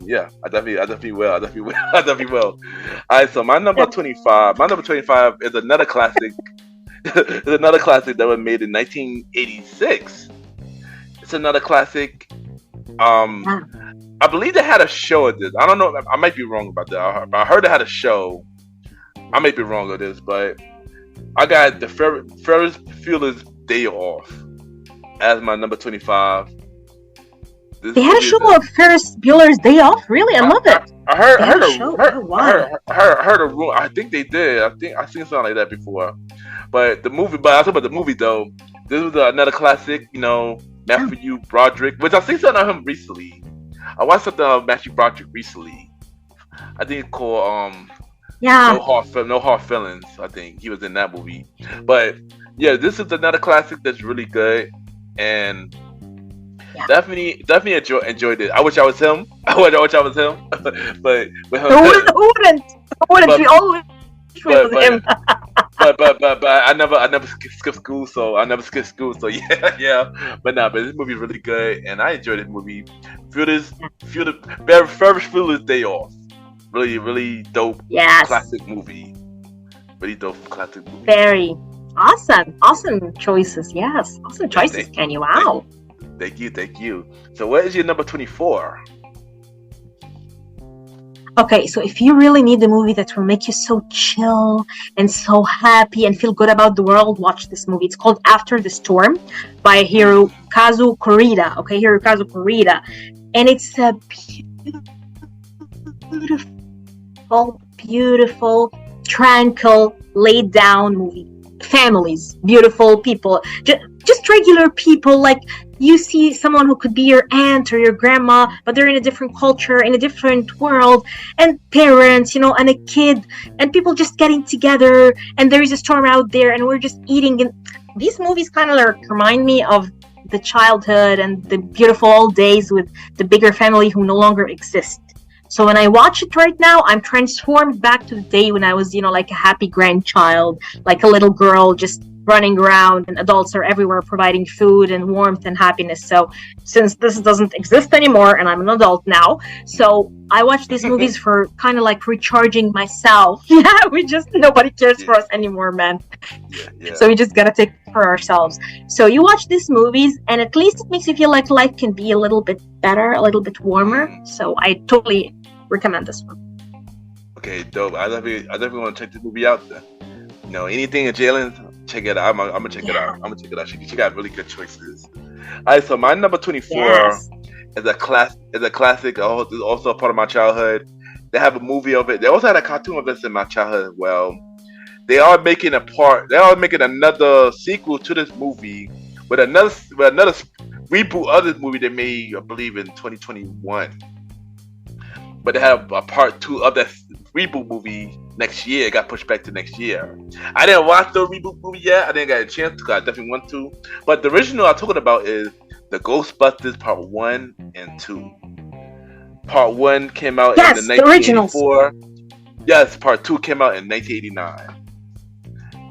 Yeah, I definitely will. I definitely will. All right, so my number 25. My number 25 is another classic. It's another classic that was made in 1986. It's another classic. I believe they had a show of this. I don't know. I might be wrong about that. I heard they had a show. I might be wrong on this, but I got the Ferris Bueller's Day Off as my number 25. They had a show of Ferris Bueller's Day Off. Really, I love it. I heard a rumor. I think they did. I seen something like that before. But the movie. But I was talking about the movie though. This was another classic. Matthew Broderick, which I seen something of him recently. I watched something of Matthew Broderick recently. I think it's called No Hard Feelings. I think he was in that movie. But yeah, this is another classic that's really good and. Yeah. Definitely enjoyed it. I wish I was him. I wish I was him. But with him, who wouldn't? We all wish we was him. but I never skipped school, so yeah. But this movie is really good, and I enjoyed this movie. Feel the Ferris Bueller's Day Off. Really, really dope. Yes. Classic movie. Really dope classic movie. Very awesome choices. Yes, awesome choices, Kenny. Wow. Thank you. So what is your number 24? Okay, so if you really need a movie that will make you so chill and so happy and feel good about the world, watch this movie. It's called After the Storm by Hirokazu Kurita. Okay, Hirokazu Kurita. And it's a beautiful, tranquil, laid down movie. Families, beautiful people, just regular people. Like you see someone who could be your aunt or your grandma, but they're in a different culture, in a different world, and parents, and a kid, and people just getting together, and there is a storm out there, and we're just eating. And these movies kind of remind me of the childhood and the beautiful old days with the bigger family who no longer exist. So when I watch it right now, I'm transformed back to the day when I was, like a happy grandchild, like a little girl just running around, and adults are everywhere providing food and warmth and happiness. So since this doesn't exist anymore and I'm an adult now, so I watch these movies for kind of like recharging myself. Yeah, nobody cares for us anymore, man. Yeah. So we just gotta take it for ourselves. So you watch these movies and at least it makes you feel like life can be a little bit better, a little bit warmer. So I totally recommend this one. Okay, dope. I definitely want to check this movie out then. Anything in Jaylan, check it out. I'm gonna check it out. She got really good choices. All right, so my number 24 is a classic. Also a part of my childhood. They have a movie of it. They also had a cartoon of this in my childhood as well. They are making another sequel to this movie with another reboot of this movie they made, I believe, in 2021. But they have a part 2 of that reboot movie next year. It got pushed back to next year. I didn't watch the reboot movie yet. I didn't get a chance to, because I definitely want to. But the original I'm talking about is the Ghostbusters Part 1 and 2. Part 1 came out in 1984. Yes, Part 2 came out in 1989.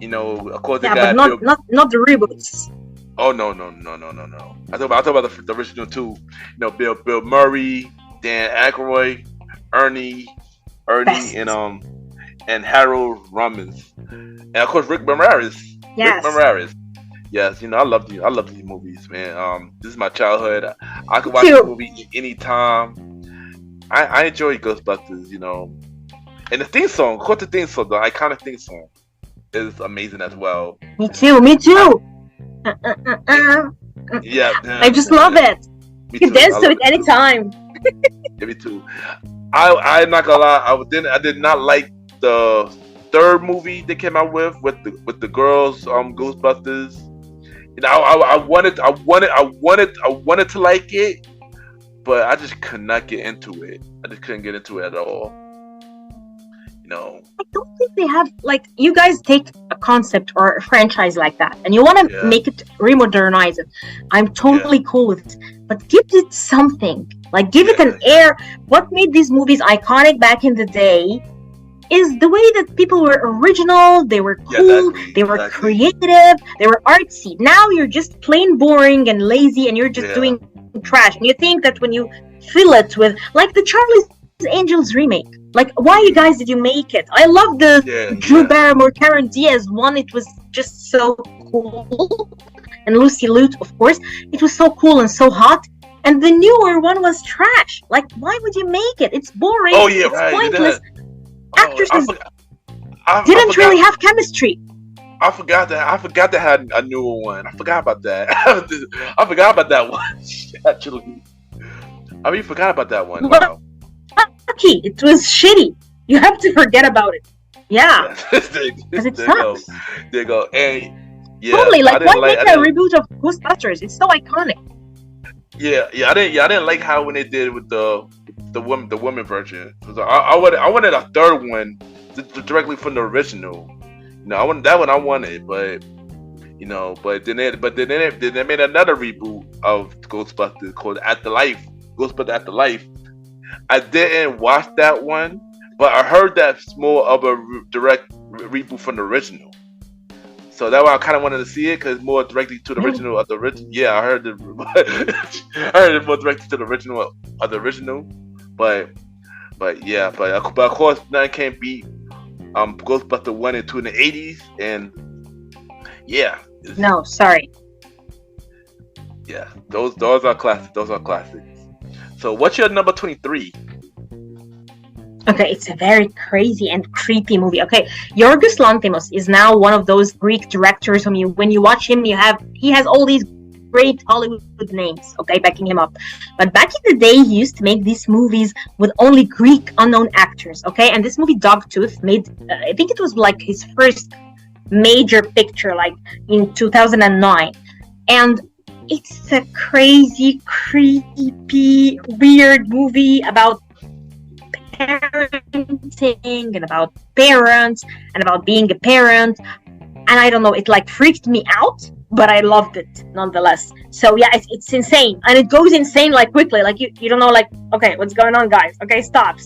Of course they Yeah, but got not Bill. not the reboots. Oh no. I talk about the original too. Bill Murray, Dan Aykroyd, Ernie, Best. and Harold Ramis, and of course Rick Moranis. Rick Yes. Moranis. Yes, I love these. I love these movies, man. This is my childhood. I could Me watch this too. movie anytime. I enjoy Ghostbusters, and the theme song. Of course, the theme song, the iconic theme song, is amazing as well. Me too. Me I, too. yeah, I just love it. me You can too. dance I to love it it too. anytime. Yeah, me too. I'm not gonna lie. I did not like the third movie they came out with the girls Ghostbusters. I wanted to like it, but I just could not get into it. I just couldn't get into it at all. I don't think they have, like, you guys take a concept or a franchise like that and you want to Yeah, make it, remodernize it. I'm yeah, totally cool with it, but give it something, like give it yeah, an air. What made these movies iconic back in the day is the way that people were original, they were yeah. cool, Exactly, they were exactly. creative, they were artsy. Now you're just plain boring and lazy and you're just Yeah, doing trash. And you think that when you fill it with, like, the Charlie's Angels remake, like, why you guys did you make it? I love the yeah, Drew yeah, Barrymore, Karen Diaz one. It was just so cool. And Lucy Liu, of course. It was so cool and so hot. And the newer one was trash. Like, why would you make it? It's boring. Oh yeah, It's right. pointless. Oh, Actors I forgot. I didn't forgot. really have chemistry. I forgot that. I forgot they had a newer one. I forgot about that. I forgot about that one. Actually, I mean, forgot about that one. Wow. Lucky, it was shitty. You have to forget about it. Yeah, Yeah. because it There you go. sucks. There you go. And yeah, Totally. I Like, why didn't like. make I a didn't. reboot of Ghostbusters? It's so iconic. Yeah. I didn't like how when they did with the woman version. 'Cause I wanted a third one directly from the original. I wanted that one. I wanted, but then they made another reboot of Ghostbusters called Afterlife. Ghostbusters Afterlife. I didn't watch that one, but I heard that's more of a direct reboot from the original. So that's why I kind of wanted to see it because more directly to the Really? original of the original. Yeah, I heard it. I heard it more directly to the original of the original. But yeah, but of course nothing can beat Ghostbusters 1 and 2 in the 80s, and yeah, No, sorry. yeah, those are classics. Those are classics. So what's your number 23? Okay, it's a very crazy and creepy movie. Okay, Yorgos Lanthimos is now one of those Greek directors whom when you watch him, he has all these great Hollywood names, okay, backing him up. But back in the day, he used to make these movies with only Greek unknown actors, okay? And this movie, Dogtooth, made, I think it was like his first major picture, like in 2009. And it's a crazy, creepy, weird movie about parenting and about parents and about being a parent. And I don't know, it like freaked me out, but I loved it nonetheless. So yeah, it's insane, and it goes insane like quickly. Like you don't know, like, okay, what's going on, guys? Okay, stop,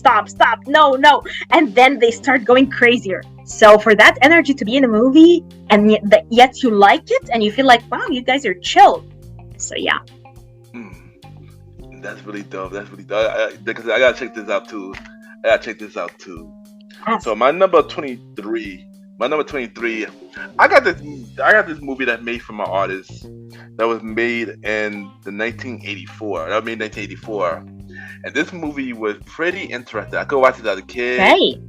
no, and then they start going crazier. So for that energy to be in a movie and yet you like it and you feel like, wow, you guys are chill. So yeah. That's really dope. That's really dope. Because I gotta check this out too. Yes. So my number 23. I got this movie that made from an artist that was made in the 1984. That was made in 1984, and this movie was pretty interesting. I could watch it as a kid. Hey.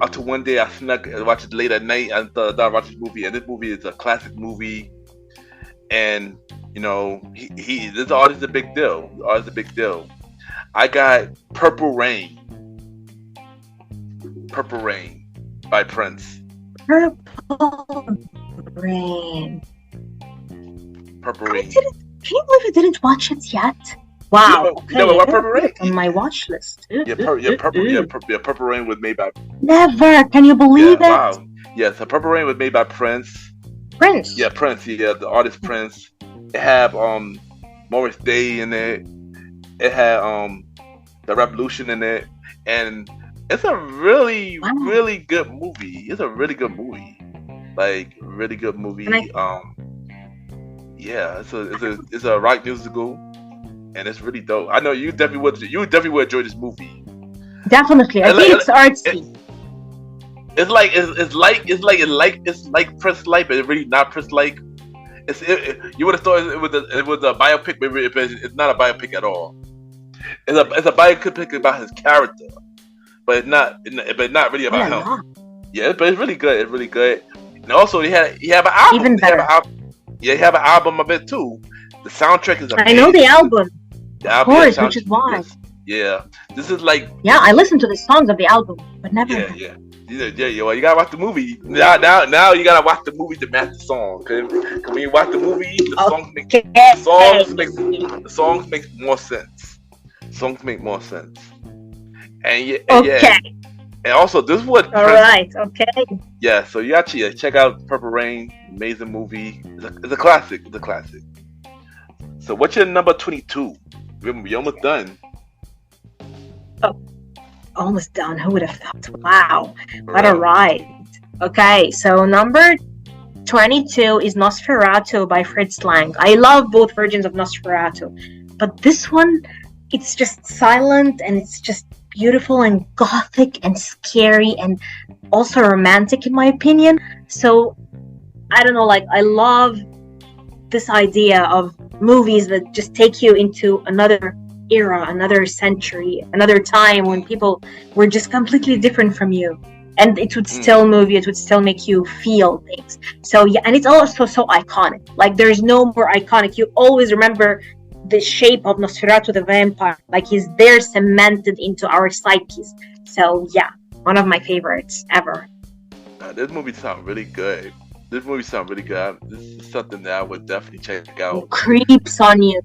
Until one day I snuck and watched it late at night. I thought I'd watch this movie, and this movie is a classic movie. And this artist is a big deal. The artist is a big deal. I got Purple Rain by Prince. Purple Rain. Purple I Rain. didn't. Can you believe I didn't watch it yet? Wow. You never watched Purple Rain? On my watch list. Purple Rain was made by. Never. Can you believe it? Wow. Yeah, so Purple Rain was made by Prince. Prince. Yeah, Prince. Yeah, the artist Prince. It had Morris Day in it. It had the Revolution in it, and it's a really, really good movie. It's a really good movie. Like really good movie. And Yeah, it's a rock musical, and it's really dope. I know you definitely would enjoy this movie. definitely, I think it's artsy. It's like Prince like, but it's really not Prince like. You would have thought it was a biopic, but it's not a biopic at all. It's a biopic about his character, but not really about him. Yeah, but it's really good. It's really good. And also, he have an album. Even better. He have an album of it too. The soundtrack is amazing. I know the album. The Of course, which is why. Yeah, this is like. Yeah, I listened to the songs of the album, but never. Yeah. Well, you gotta watch the movie. Now you gotta watch the movie to match the song. Cause when you watch the movie, the songs make more sense. Songs make more sense. And and also this would. All right. Okay. Yeah, so you actually check out Purple Rain. Amazing movie. It's a classic. It's a classic. So what's your number 22? We're almost done. Oh, almost done. Who would have thought? Wow, what a ride. Okay, so number 22 is Nosferatu by Fritz Lang. I love both versions of Nosferatu, but this one, it's just silent and it's just beautiful and gothic and scary and also romantic in my opinion. So I don't know, like I love this idea of movies that just take you into another era, another century, another time when people were just completely different from you, and it would still move you, it would still make you feel things. So yeah, and it's also so iconic. Like there's no more iconic. You always remember the shape of Nosferatu the vampire, like he's there cemented into our psyches. So yeah, one of my favorites ever. This movie sounds really good. This is something that I would definitely check out. It creeps on you.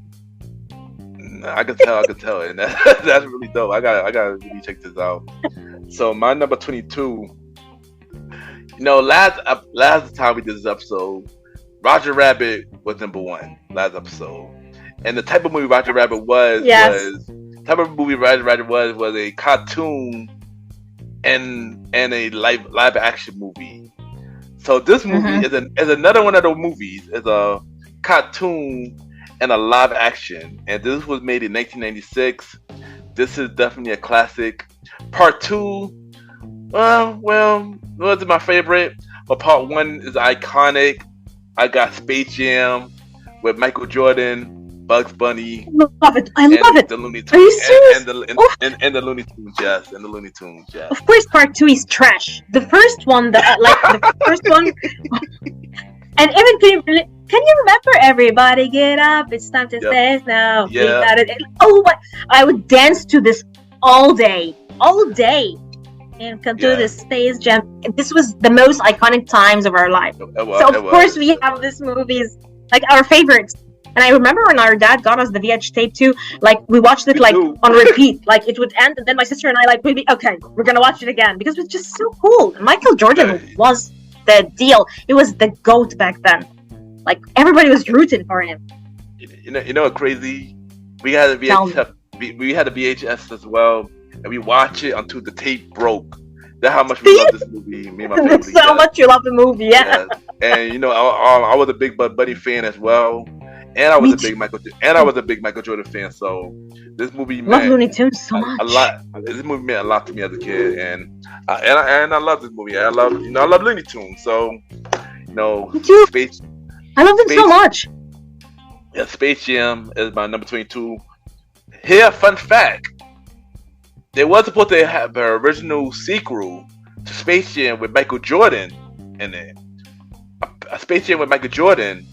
I can tell, and that's really dope. I gotta really check this out. So my number 22. Last time we did this episode, Roger Rabbit was number 1 last episode, and the type of movie Roger Rabbit was a cartoon and a live action movie. So this movie is another one of those movies. It's a cartoon and a live action, and this was made in 1996. This is definitely a classic. Part 2, wasn't my favorite, but part 1 is iconic. I got Space Jam with Michael Jordan, Bugs Bunny. Love it. I love it. The Looney Tunes. Are you serious? And the Looney Tunes, yes. And the Looney Tunes, yes. Of course, part 2 is trash. The first one, the first one, and even can you remember everybody get up? It's time to say now. Yeah. We got it. Oh, what? I would dance to this all day. And come to the Space Jam. This was the most iconic times of our life. Of course, we have these movies like our favorites. And I remember when our dad got us the VH tape too, like we watched it like on repeat. Like it would end and then my sister and I like, maybe, okay, we're going to watch it again because it was just so cool. Michael Jordan was the deal. It was the GOAT back then. Like everybody was rooting for him. You know what crazy? We had a VHS as well, and we watched it until the tape broke. That's how much we love this movie. Me and my family. So much you love the movie, yeah. And I was a big Bud Bunny fan as well, and I was a big Michael Jordan fan. So this movie meant Looney Tunes so much. A lot. This movie meant a lot to me as a kid, and I love this movie. I love Looney Tunes. So me too. I love them so much. Yeah, Space Jam is my number 22. Here, fun fact. They was supposed to have an original sequel to Space Jam with Michael Jordan in it. A Space Jam with Michael Jordan,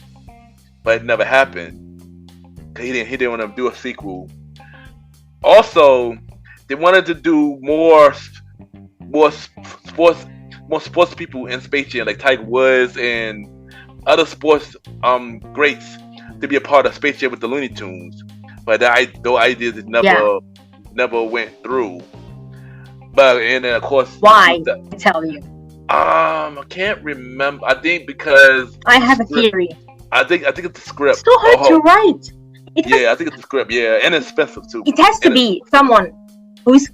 but it never happened. Cause he didn't want to do a sequel. Also, they wanted to do more sports people in Space Jam, like Tiger Woods and other sports greats to be a part of Space Jam with the Looney Tunes, but those ideas never went through. But and then of course, why? I tell you. I can't remember. I think because I have a theory. I think it's the script. It's too hard to write. I think it's the script. Yeah, and it's expensive too. It has to be someone who's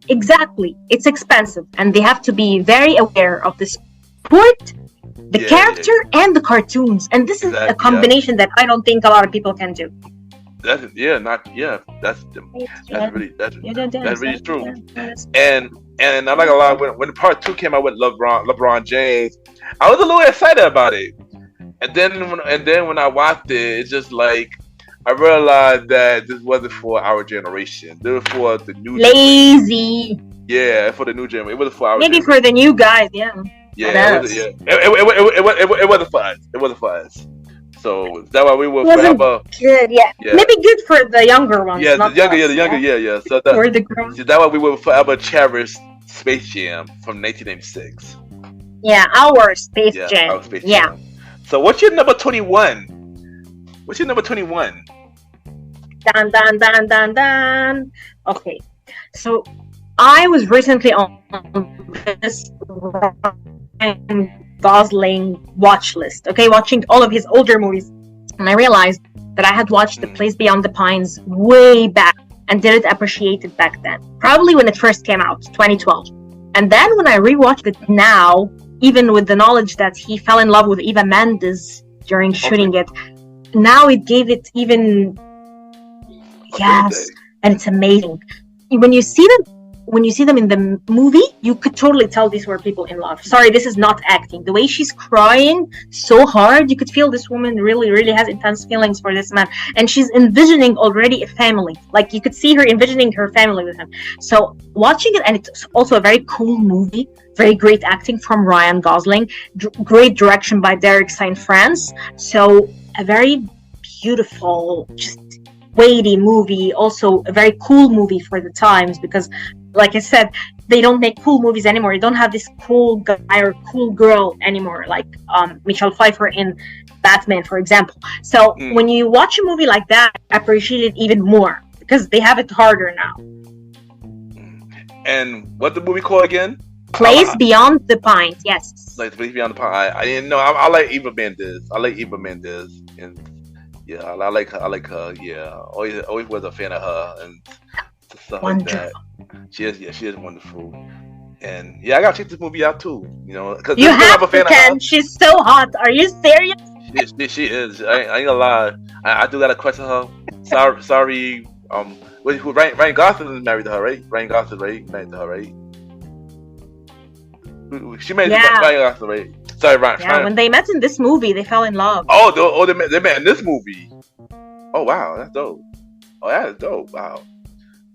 exactly. It's expensive, and they have to be very aware of the sport The character and the cartoons. And this is a combination that I don't think a lot of people can do. That's really true. And I'm not gonna lie, when part 2 came out with LeBron James, I was a little excited about it. And then when I watched it, it's just like I realized that this wasn't for our generation. This was for the new lazy. Yeah, for the new generation. It wasn't for our maybe generation. For the new guys, yeah. Yeah, it wasn't for us. It wasn't for us. So that's why we were forever good. Yeah, maybe good for the younger ones. Yeah, the younger. So that's why we will forever cherish Space Jam from 1996. Yeah, our Space Jam. Our Space Jam. So what's your number 21? What's your number 21? Dun dun dun dun dun. Okay, so I was recently on this Gosling watch list, okay, watching all of his older movies, and I realized that I had watched The Place Beyond the Pines way back and didn't appreciate it back then, probably when it first came out, 2012. And then when I rewatched it now, even with the knowledge that he fell in love with Eva Mendes during shooting it, now it gave it even and it's amazing. When you see them in the movie, you could totally tell these were people in love. Sorry, this is not acting. The way she's crying so hard, you could feel this woman really, really has intense feelings for this man. And she's envisioning already a family. Like, you could see her envisioning her family with him. So watching it, and it's also a very cool movie, very great acting from Ryan Gosling, great direction by Derek St. France. So a very beautiful, just weighty movie, also a very cool movie for the times, because like I said, they don't make cool movies anymore. You don't have this cool guy or cool girl anymore, like Michelle Pfeiffer in Batman, for example. So when you watch a movie like that, appreciate it even more, because they have it harder now. And what the movie called again? Place Beyond the Pines. Yes. Like Place Beyond the Pines. I didn't know. I like Eva Mendes. And yeah, I like her. Yeah, always was a fan of her and stuff wonderful. Like that. She is wonderful. And yeah, I gotta check this movie out too. You know, because you have to, Ken. She's so hot. Are you serious? She is. I ain't gonna lie. I do gotta question her. Sorry. Ryan Gosling is married to her, right? Ryan Gosling, right? Married to her, right? She married to Ryan Gosling, right? Sorry, Ryan. Yeah, when they met in this movie, they fell in love. They met in this movie. Oh wow, that's dope. Oh, that's dope. Wow.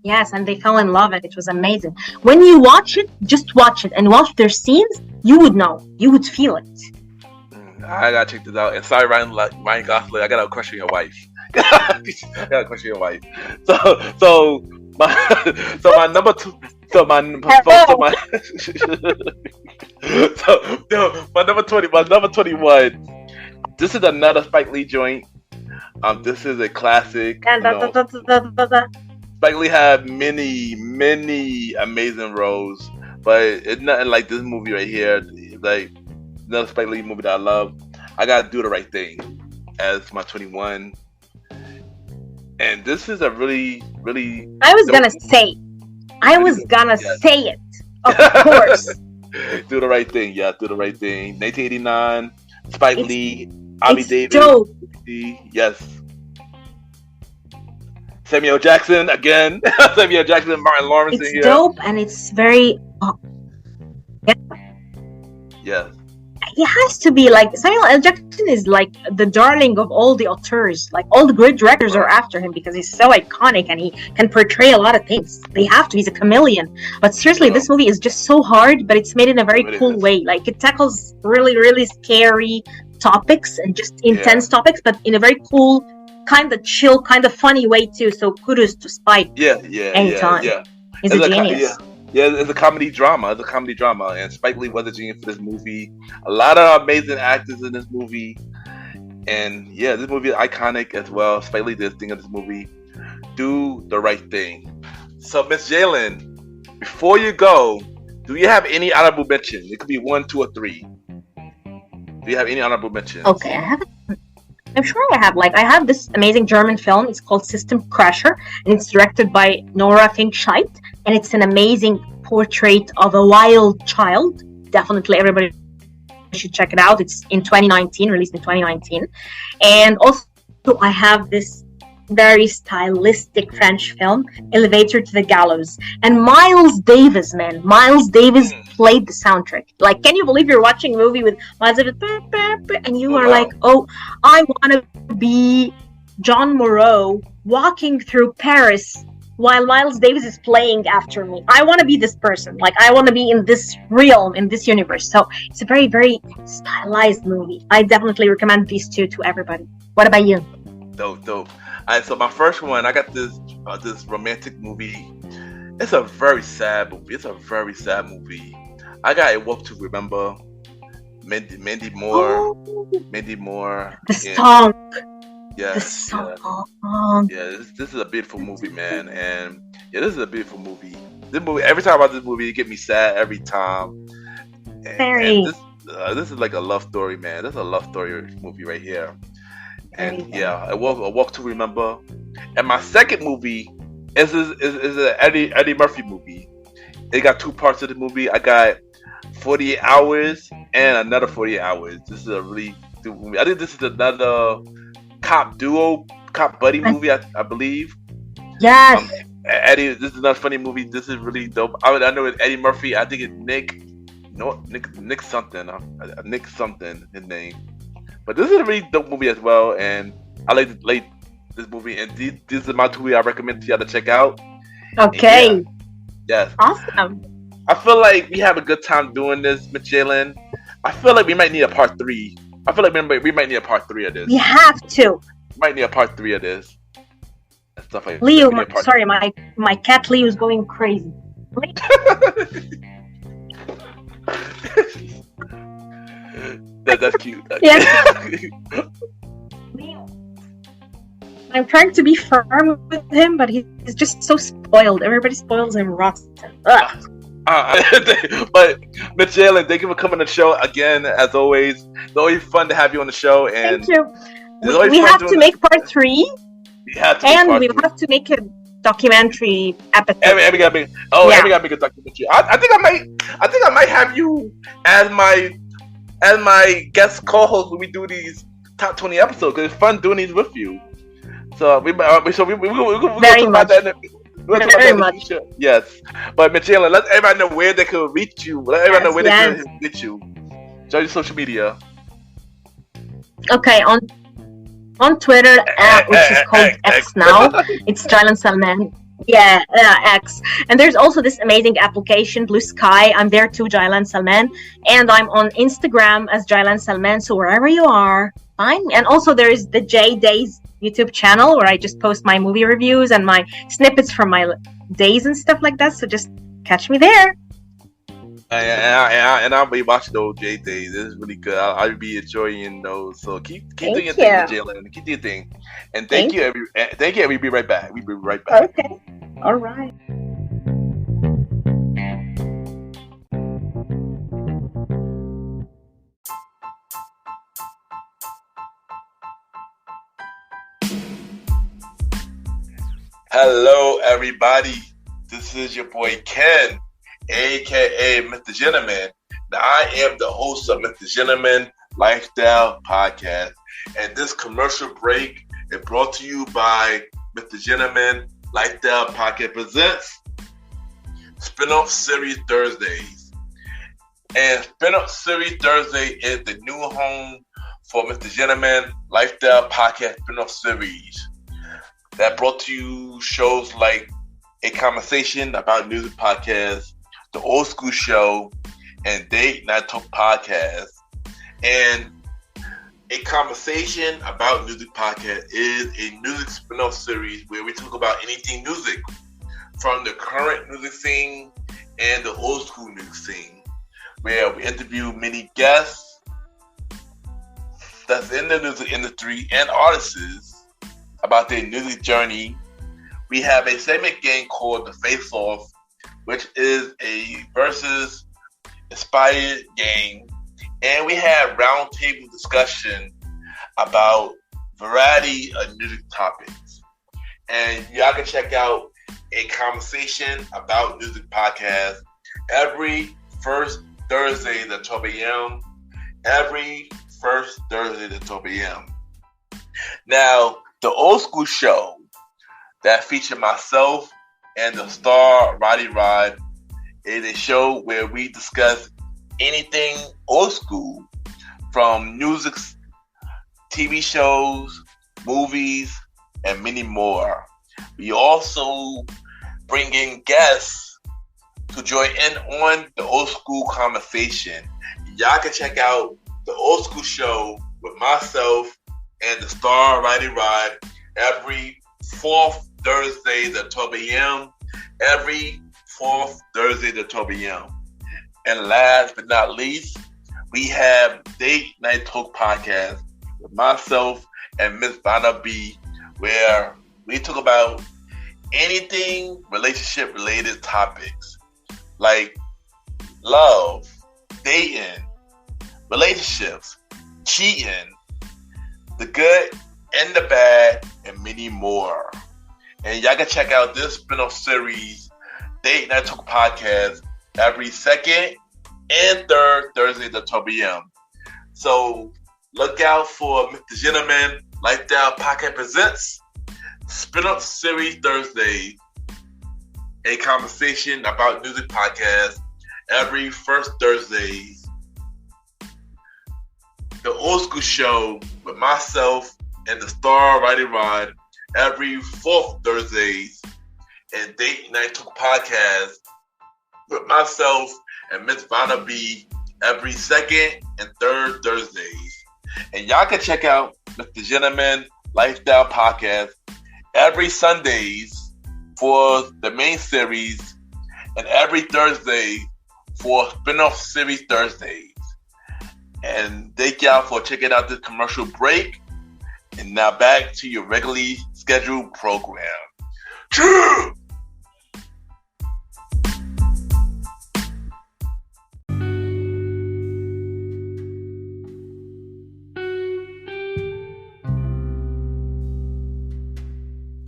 Yes, and they fell in love, and it was amazing. When you watch it, just watch it and watch their scenes, you would know. You would feel it. I gotta check this out. And sorry, Ryan Gosling, I gotta question your wife. I gotta question your wife. So my number two. My number 21. This is another Spike Lee joint. This is a classic. Spike Lee had many amazing roles, but it's nothing like this movie right here. It's like another Spike Lee movie that I love. I Gotta Do the Right Thing as my 21. And this is a really I was gonna say it. Of course. Do the Right Thing. Yeah, Do the Right Thing. 1989. Spike Lee. Abby Davis. Dope. Yes. Samuel Jackson again. Samuel Jackson and Martin Lawrence in here. It's dope, and it's very. Yes. It has to be like Samuel L. Jackson is like the darling of all the auteurs. Like all the great directors are after him because he's so iconic and he can portray a lot of things. They have to. He's a chameleon. But seriously, this movie is just so hard, but it's made in a very cool way. Like it tackles really scary topics and just intense topics, but in a very cool, kind of chill, kind of funny way too. So kudos to Spike. Anytime. He's a genius. It's a comedy drama. And Spike Lee was a genius for this movie. A lot of amazing actors in this movie. And this movie is iconic as well. Spike Lee did this thing in this movie. Do the Right Thing. So, Miss Jaylan, before you go, do you have any honorable mention? It could be 1, 2, or 3. Do you have any honorable mentions? Okay, I'm sure I have. Like, I have this amazing German film. It's called System Crasher, and it's directed by Nora Finkscheit, and it's an amazing portrait of a wild child. Definitely, everybody should check it out. It's in 2019, released in 2019. And also, I have this very stylistic French film, Elevator to the Gallows. And Miles Davis, man. Miles Davis played the soundtrack. Like, can you believe you're watching a movie with Miles Davis? And you are like, oh, I want to be John Moreau walking through Paris while Miles Davis is playing after me. I want to be this person. Like, I want to be in this realm, in this universe. So it's a very, very stylized movie. I definitely recommend these two to everybody. What about you? Dope. All right, so my first one, I got this romantic movie. It's a very sad movie. I got A Walk to Remember. Mandy Moore. The song. Yeah. The song. Yeah, this is a beautiful movie, man. And yeah, this is a beautiful movie. This movie, every time I watch this movie, it gets me sad every time. Very. And this is like a love story, man. This is a love story movie right here. And yeah, A Walk to Remember. And my second movie is an Eddie Murphy movie. It got two parts of the movie. I got 48 Hours and another 48 Hours. This is a really good movie. I think this is another cop buddy movie, I believe. Yes. Eddie, this is another funny movie. This is really dope. I know it's Eddie Murphy. I think it's Nick something. Nick something, his name. But this is a really dope movie as well, and I like this movie. And this is my two I recommend to y'all to check out. Okay. Yes. Awesome. I feel like we have a good time doing this, Miss Jaylan. I feel like we might need a part 3. I feel like we might need a part 3 of this. We have to. We might need a part 3 of this. And stuff like Leo, my cat Leo is going crazy. That's cute. Leo. I'm trying to be firm with him, but he's just so spoiled. Everybody spoils him rotten. But Miss Jaylan, thank you for coming on the show again. As always, it's always fun to have you on the show. And thank you. We have to make part 3. We have to and we have to make a documentary episode. We gotta make a documentary. I think I might have you as my guest co-host when we do these top 20 episodes, because it's fun doing these with you. So we're going to talk about that. Very much. Yes. But Miss Jaylan, let everybody know where they can reach you. Let everybody know where they can reach you. Show your social media. Okay, on Twitter, which is called X now. It's Jaylan Salah. Yeah, X. And there's also this amazing application, Blue Sky. I'm there too, Jaylan Salah. And I'm on Instagram as Jaylan Salah. So wherever you are, find me. And also there is the J Days YouTube channel where I just post my movie reviews and my snippets from my days and stuff like that. So just catch me there. And I'll be watching those J Days. This is really good. I'll be enjoying those. So keep doing your thing, Jaylan. Keep doing your thing. And thank you. We'll be right back. Okay. All right. Hello, everybody. This is your boy Ken, aka MrGentleman. Now, I am the host of MrGentleman Lifestyle Podcast, and this commercial break is brought to you by MrGentleman Lifestyle Podcast presents Spinoff Series Thursdays. And Spinoff Series Thursday is the new home for MrGentleman Lifestyle Podcast Spinoff Series. That brought to you shows like A Conversation About Music Podcast, The Old School Show, and Date Night Talk Podcast. And A Conversation About Music Podcast is a music spin-off series where we talk about anything music, from the current music scene and the old school music scene, where we interview many guests that's in the music industry and artists about their music journey. We have a segment game called The Face Off, which is a versus inspired game. And we have roundtable discussion about variety of music topics. And y'all can check out A Conversation About Music Podcast every first Thursday at 12 a.m. every first Thursday at 12 p.m. Now, the old school show that featured myself and the star Roddy Rod is a show where we discuss anything old school, from music, TV shows, movies, and many more. We also bring in guests to join in on the old school conversation. Y'all can check out the old school show with myself and the star Roddy Rod every fourth Thursday at 12 a.m. Every fourth Thursday at 12 a.m. And last but not least, we have Date Night Talk Podcast with myself and Miss Vanna B, where we talk about anything relationship related topics like love, dating, relationships, cheating, the good and the bad, and many more. And y'all can check out this spin-off series, Date Night Talk Podcast, every second and third Thursday at 12 p.m. So look out for MrGentleman Lifestyle Podcast Presents Spin-off Series Thursday, a conversation about music podcast every first Thursdays. The old school show with myself and the star Roddy Rod every fourth Thursdays, and Date Night Talk Podcast with myself and Miss Vanna B every second and third Thursdays. And y'all can check out MrGentleman Lifestyle Podcast every Sundays for the main series and every Thursday for spin-off series Thursdays. And thank y'all for checking out this commercial break. And now back to your regularly scheduled program. True.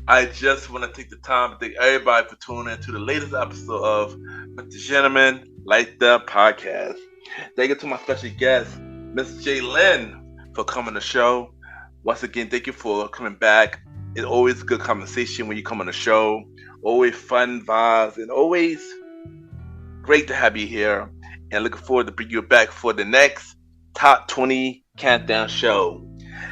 I just want to take the time to thank everybody for tuning in to the latest episode of MrGentleman Lifestyle Podcast. Thank you to my special guest, Miss Jaylan, for coming on the show. Once again, thank you for coming back. It's always a good conversation when you come on the show. Always fun vibes and always great to have you here. And looking forward to bring you back for the next Top 20 Countdown show.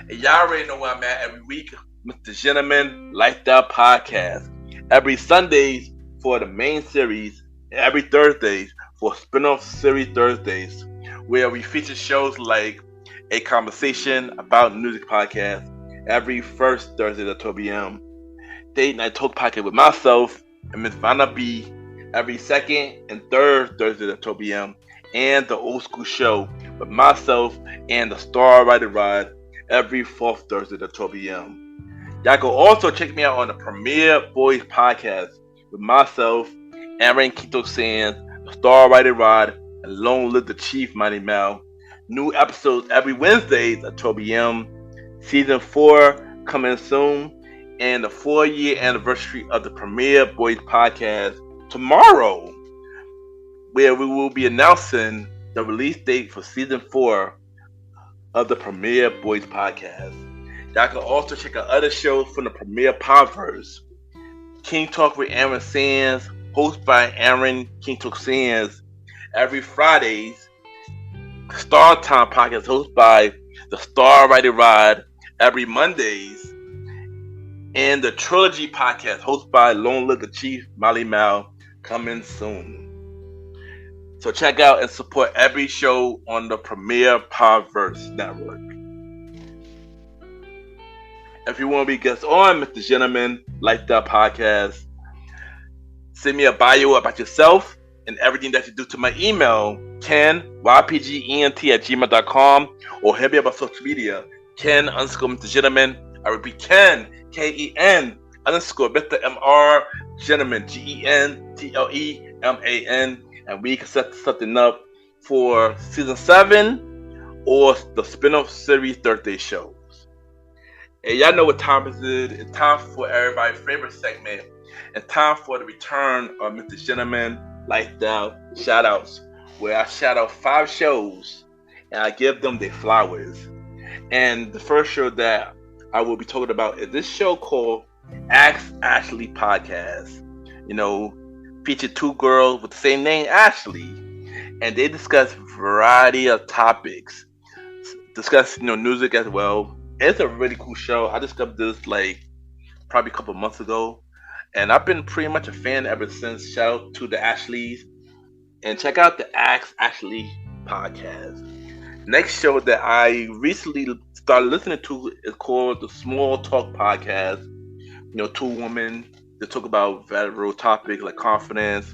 And y'all already know where I'm at every week. MrGentleman Lifestyle Podcast. Every Sundays for the main series, and every Thursdays for spin-off series Thursdays, where we feature shows like A Conversation About Music Podcast every first Thursday at 12 p.m. Date Night Talk Podcast with myself and Miss Vanna B every second and third Thursday at 12 p.m. And the old school show with myself and the star Roddy Rod every fourth Thursday at 12 p.m. Y'all can also check me out on the Premier Boys Podcast with myself, Aaron Quito Sands, the star Roddy Rod, and Long Live the Chief Mighty Mal. New episodes every Wednesdays at 12 p.m. Season 4 coming soon, and the 4-year anniversary of the Premier Boys Podcast tomorrow, where we will be announcing the release date for Season 4 of the Premier Boys Podcast. Y'all can also check out other shows from the Premier Podverse. King Talk with Aaron Sands, hosted by Aaron King Talk Sands, every Fridays. Star Time Podcast, hosted by the star Roddy Rod, every Mondays. And the Trilogy Podcast, hosted by Long Live the Chief Molly Mal, coming soon. So check out and support every show on the Premier Podverse Network. If you want to be guest on MrGentleman Lifestyle Podcast, send me a bio about yourself and everything that you do to my email, ken@gmail.com, or hit me up on social media, Ken_MrGentleman. I repeat, Ken, Ken _Mr. MR Gentleman, GENTLEMAN, and we can set something up for season 7 or the spin-off series Thursday shows. And y'all know what time it is. It's time for everybody's favorite segment. It's time for the return of MrGentleman Lifestyle Shoutouts, where I shout out 5 shows and I give them their flowers. And the first show that I will be talking about is this show called Ask Ashley Podcast. Featured two girls with the same name, Ashley, and they discuss variety of topics. Discuss music as well. It's a really cool show. I discovered this probably a couple months ago, and I've been pretty much a fan ever since. Shout out to the Ashleys, and check out the Ask Ashley Podcast. Next show that I recently started listening to is called the Small Talk Podcast. Two women that talk about various topics like confidence,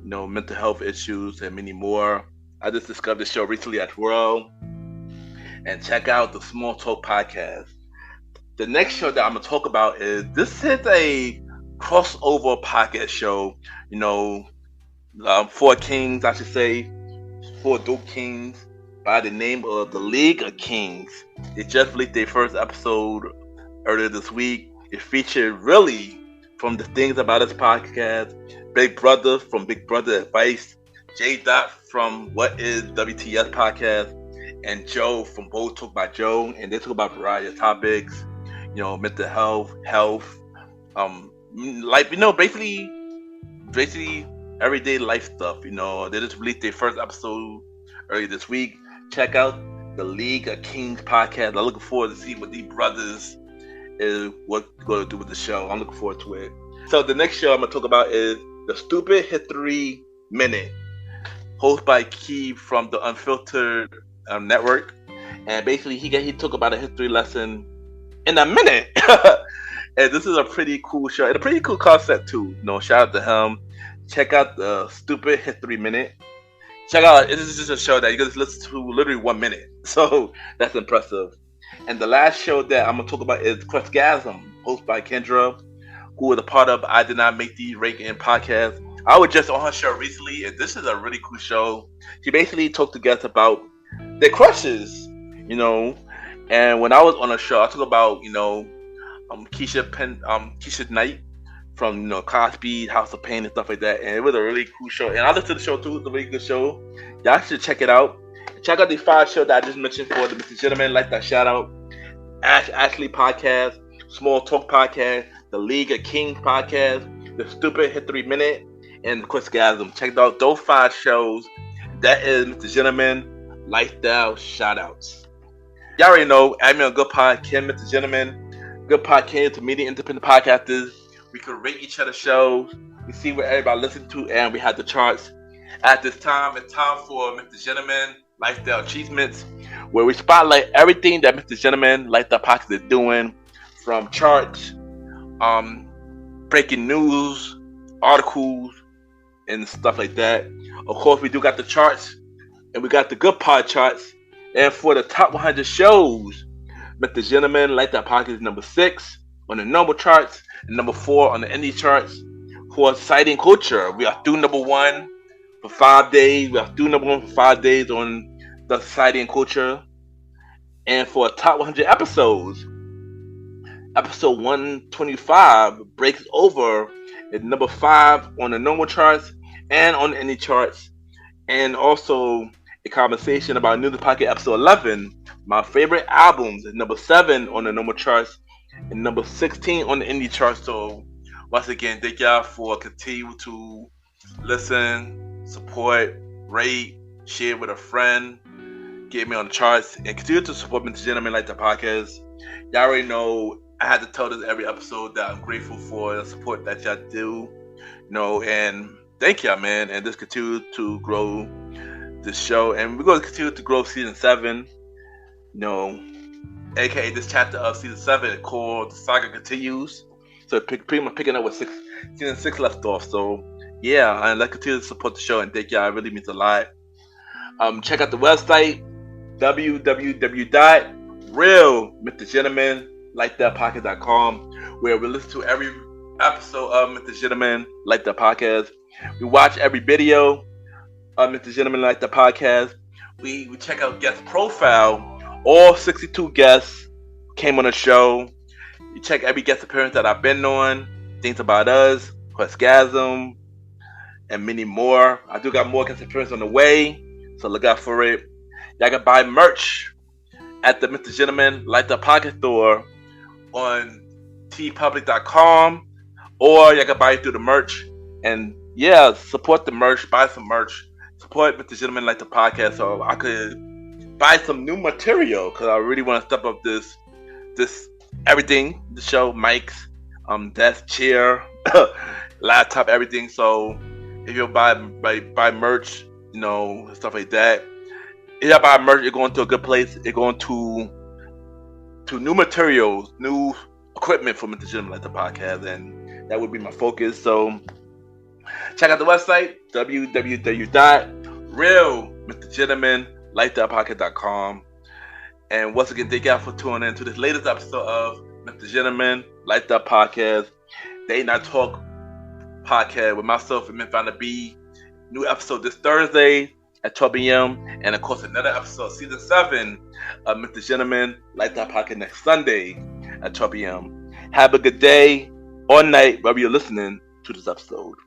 mental health issues, and many more. I just discovered this show recently as well. And check out the Small Talk Podcast. The next show that I'm going to talk about is a crossover podcast show. Four kings, I should say. Four dope kings by the name of the League of Kings. They just released their first episode earlier this week. It featured really from the things about this podcast, Big Brother from Big Brother Advice, J Dot from What Is WTS Podcast, and Joe from Bold Talk by Joe. And they talk about a variety of topics, mental health, basically everyday life stuff. They just released their first episode earlier this week. Check out the League of Kings podcast. I'm looking forward to see what these brothers is what we're going to do with the show. I'm looking forward to it. So the next show I'm going to talk about is the Stupid History Minute, hosted by Key from the Unfiltered Network. And basically he took about a history lesson in a minute. And this is a pretty cool show and a pretty cool concept too. Shout out to him. Check out the Stupid History Minute. Check out, this is just a show that you can just listen to literally 1 minute. So that's impressive. And the last show that I'm going to talk about is Questgasm, hosted by Kendra, who is a part of I Did Not Make the Ranking podcast. I was just on her show recently, and this is a really cool show. She basically talked to guests about their crushes, And when I was on her show, I talked about, Keisha Knight from, Cosby, House of Pain, and stuff like that. And it was a really cool show. And I listened to the show too. It's a really good show. Y'all should check it out. Check out the 5 shows that I just mentioned for the MrGentleman. Like that shout out. Ashley Podcast, Small Talk Podcast, the League of Kings Podcast, the Stupid History Minute, and Questgasm. Check out those 5 shows. That is MrGentleman Lifestyle Shoutouts. Y'all already know, I'm a good podcast, MrGentleman. Good podcast to media independent podcasters. We could rate each other's shows. We see what everybody listens to, and we have the charts. At this time, it's time for MrGentleman Lifestyle Achievements, where we spotlight everything that MrGentleman Lifestyle Podcast is doing, from charts, breaking news, articles, and stuff like that. Of course, we do got the charts, and we got the good pod charts. And for the top 100 shows, MrGentleman Lifestyle Podcast is number 6 on the normal charts, and number 4 on the indie charts. For Society and Culture, we are through number 1 for 5 days. We are through number 1 for 5 days on the Society and Culture. And for top 100 episodes, episode 125 breaks over at number 5 on the normal charts and on the indie charts. And also a conversation about New Pocket episode 11, my favorite albums, is number 7 on the normal charts and number 16 on the indie charts. So once again, thank y'all for continuing to listen, support, rate, share with a friend, get me on the charts, and continue to support MrGentleman Like the Podcast. Y'all already know I had to tell this every episode that I'm grateful for the support that y'all do, and thank y'all, man. And just continue to grow this show, and we're going to continue to grow season 7, aka this chapter of season 7 called The Saga Continues. So pretty much picking up with season 6 left off. So yeah, and let's continue to support the show, and thank y'all. It really means a lot. Check out the website, www.realmrgentlemanlikethatpodcast.com, where we listen to every episode of MrGentleman Like That Podcast. We watch every video of MrGentleman Like That Podcast. We check out guest profile. All 62 guests came on the show. You check every guest appearance that I've been on, things about us, Questgasm, and many more. I do got more guest appearances on the way, so look out for it. Y'all can buy merch at the Mr. Gentleman Like the Pocket store on tpublic.com, or y'all can buy it through the merch. And yeah, support the merch, buy some merch, support Mr. Gentleman Like the Podcast, so I could buy some new material, because I really want to step up this everything, the show, mics, desk, chair, laptop, everything. So if you buy merch, stuff like that. If you buy merch, you're going to a good place. You're going to new materials, new equipment for Mr. Gentleman Like the Podcast, and that would be my focus. So check out the website, www.realmrgentlemanlikethepodcast.com. And once again, thank y'all for tuning in to this latest episode of Mr. Gentleman Like the Podcast, Day Night Talk podcast with myself and Founder B. New episode this Thursday at 12 p.m. And of course, another episode, season 7 of Mr. Gentleman Like the Podcast next Sunday at 12 p.m. Have a good day or night, wherever you're listening to this episode.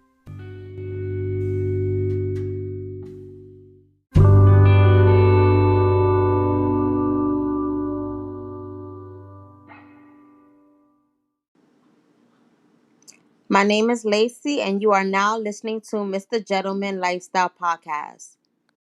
My name is Lacey, and you are now listening to Mr. Gentleman Lifestyle Podcast.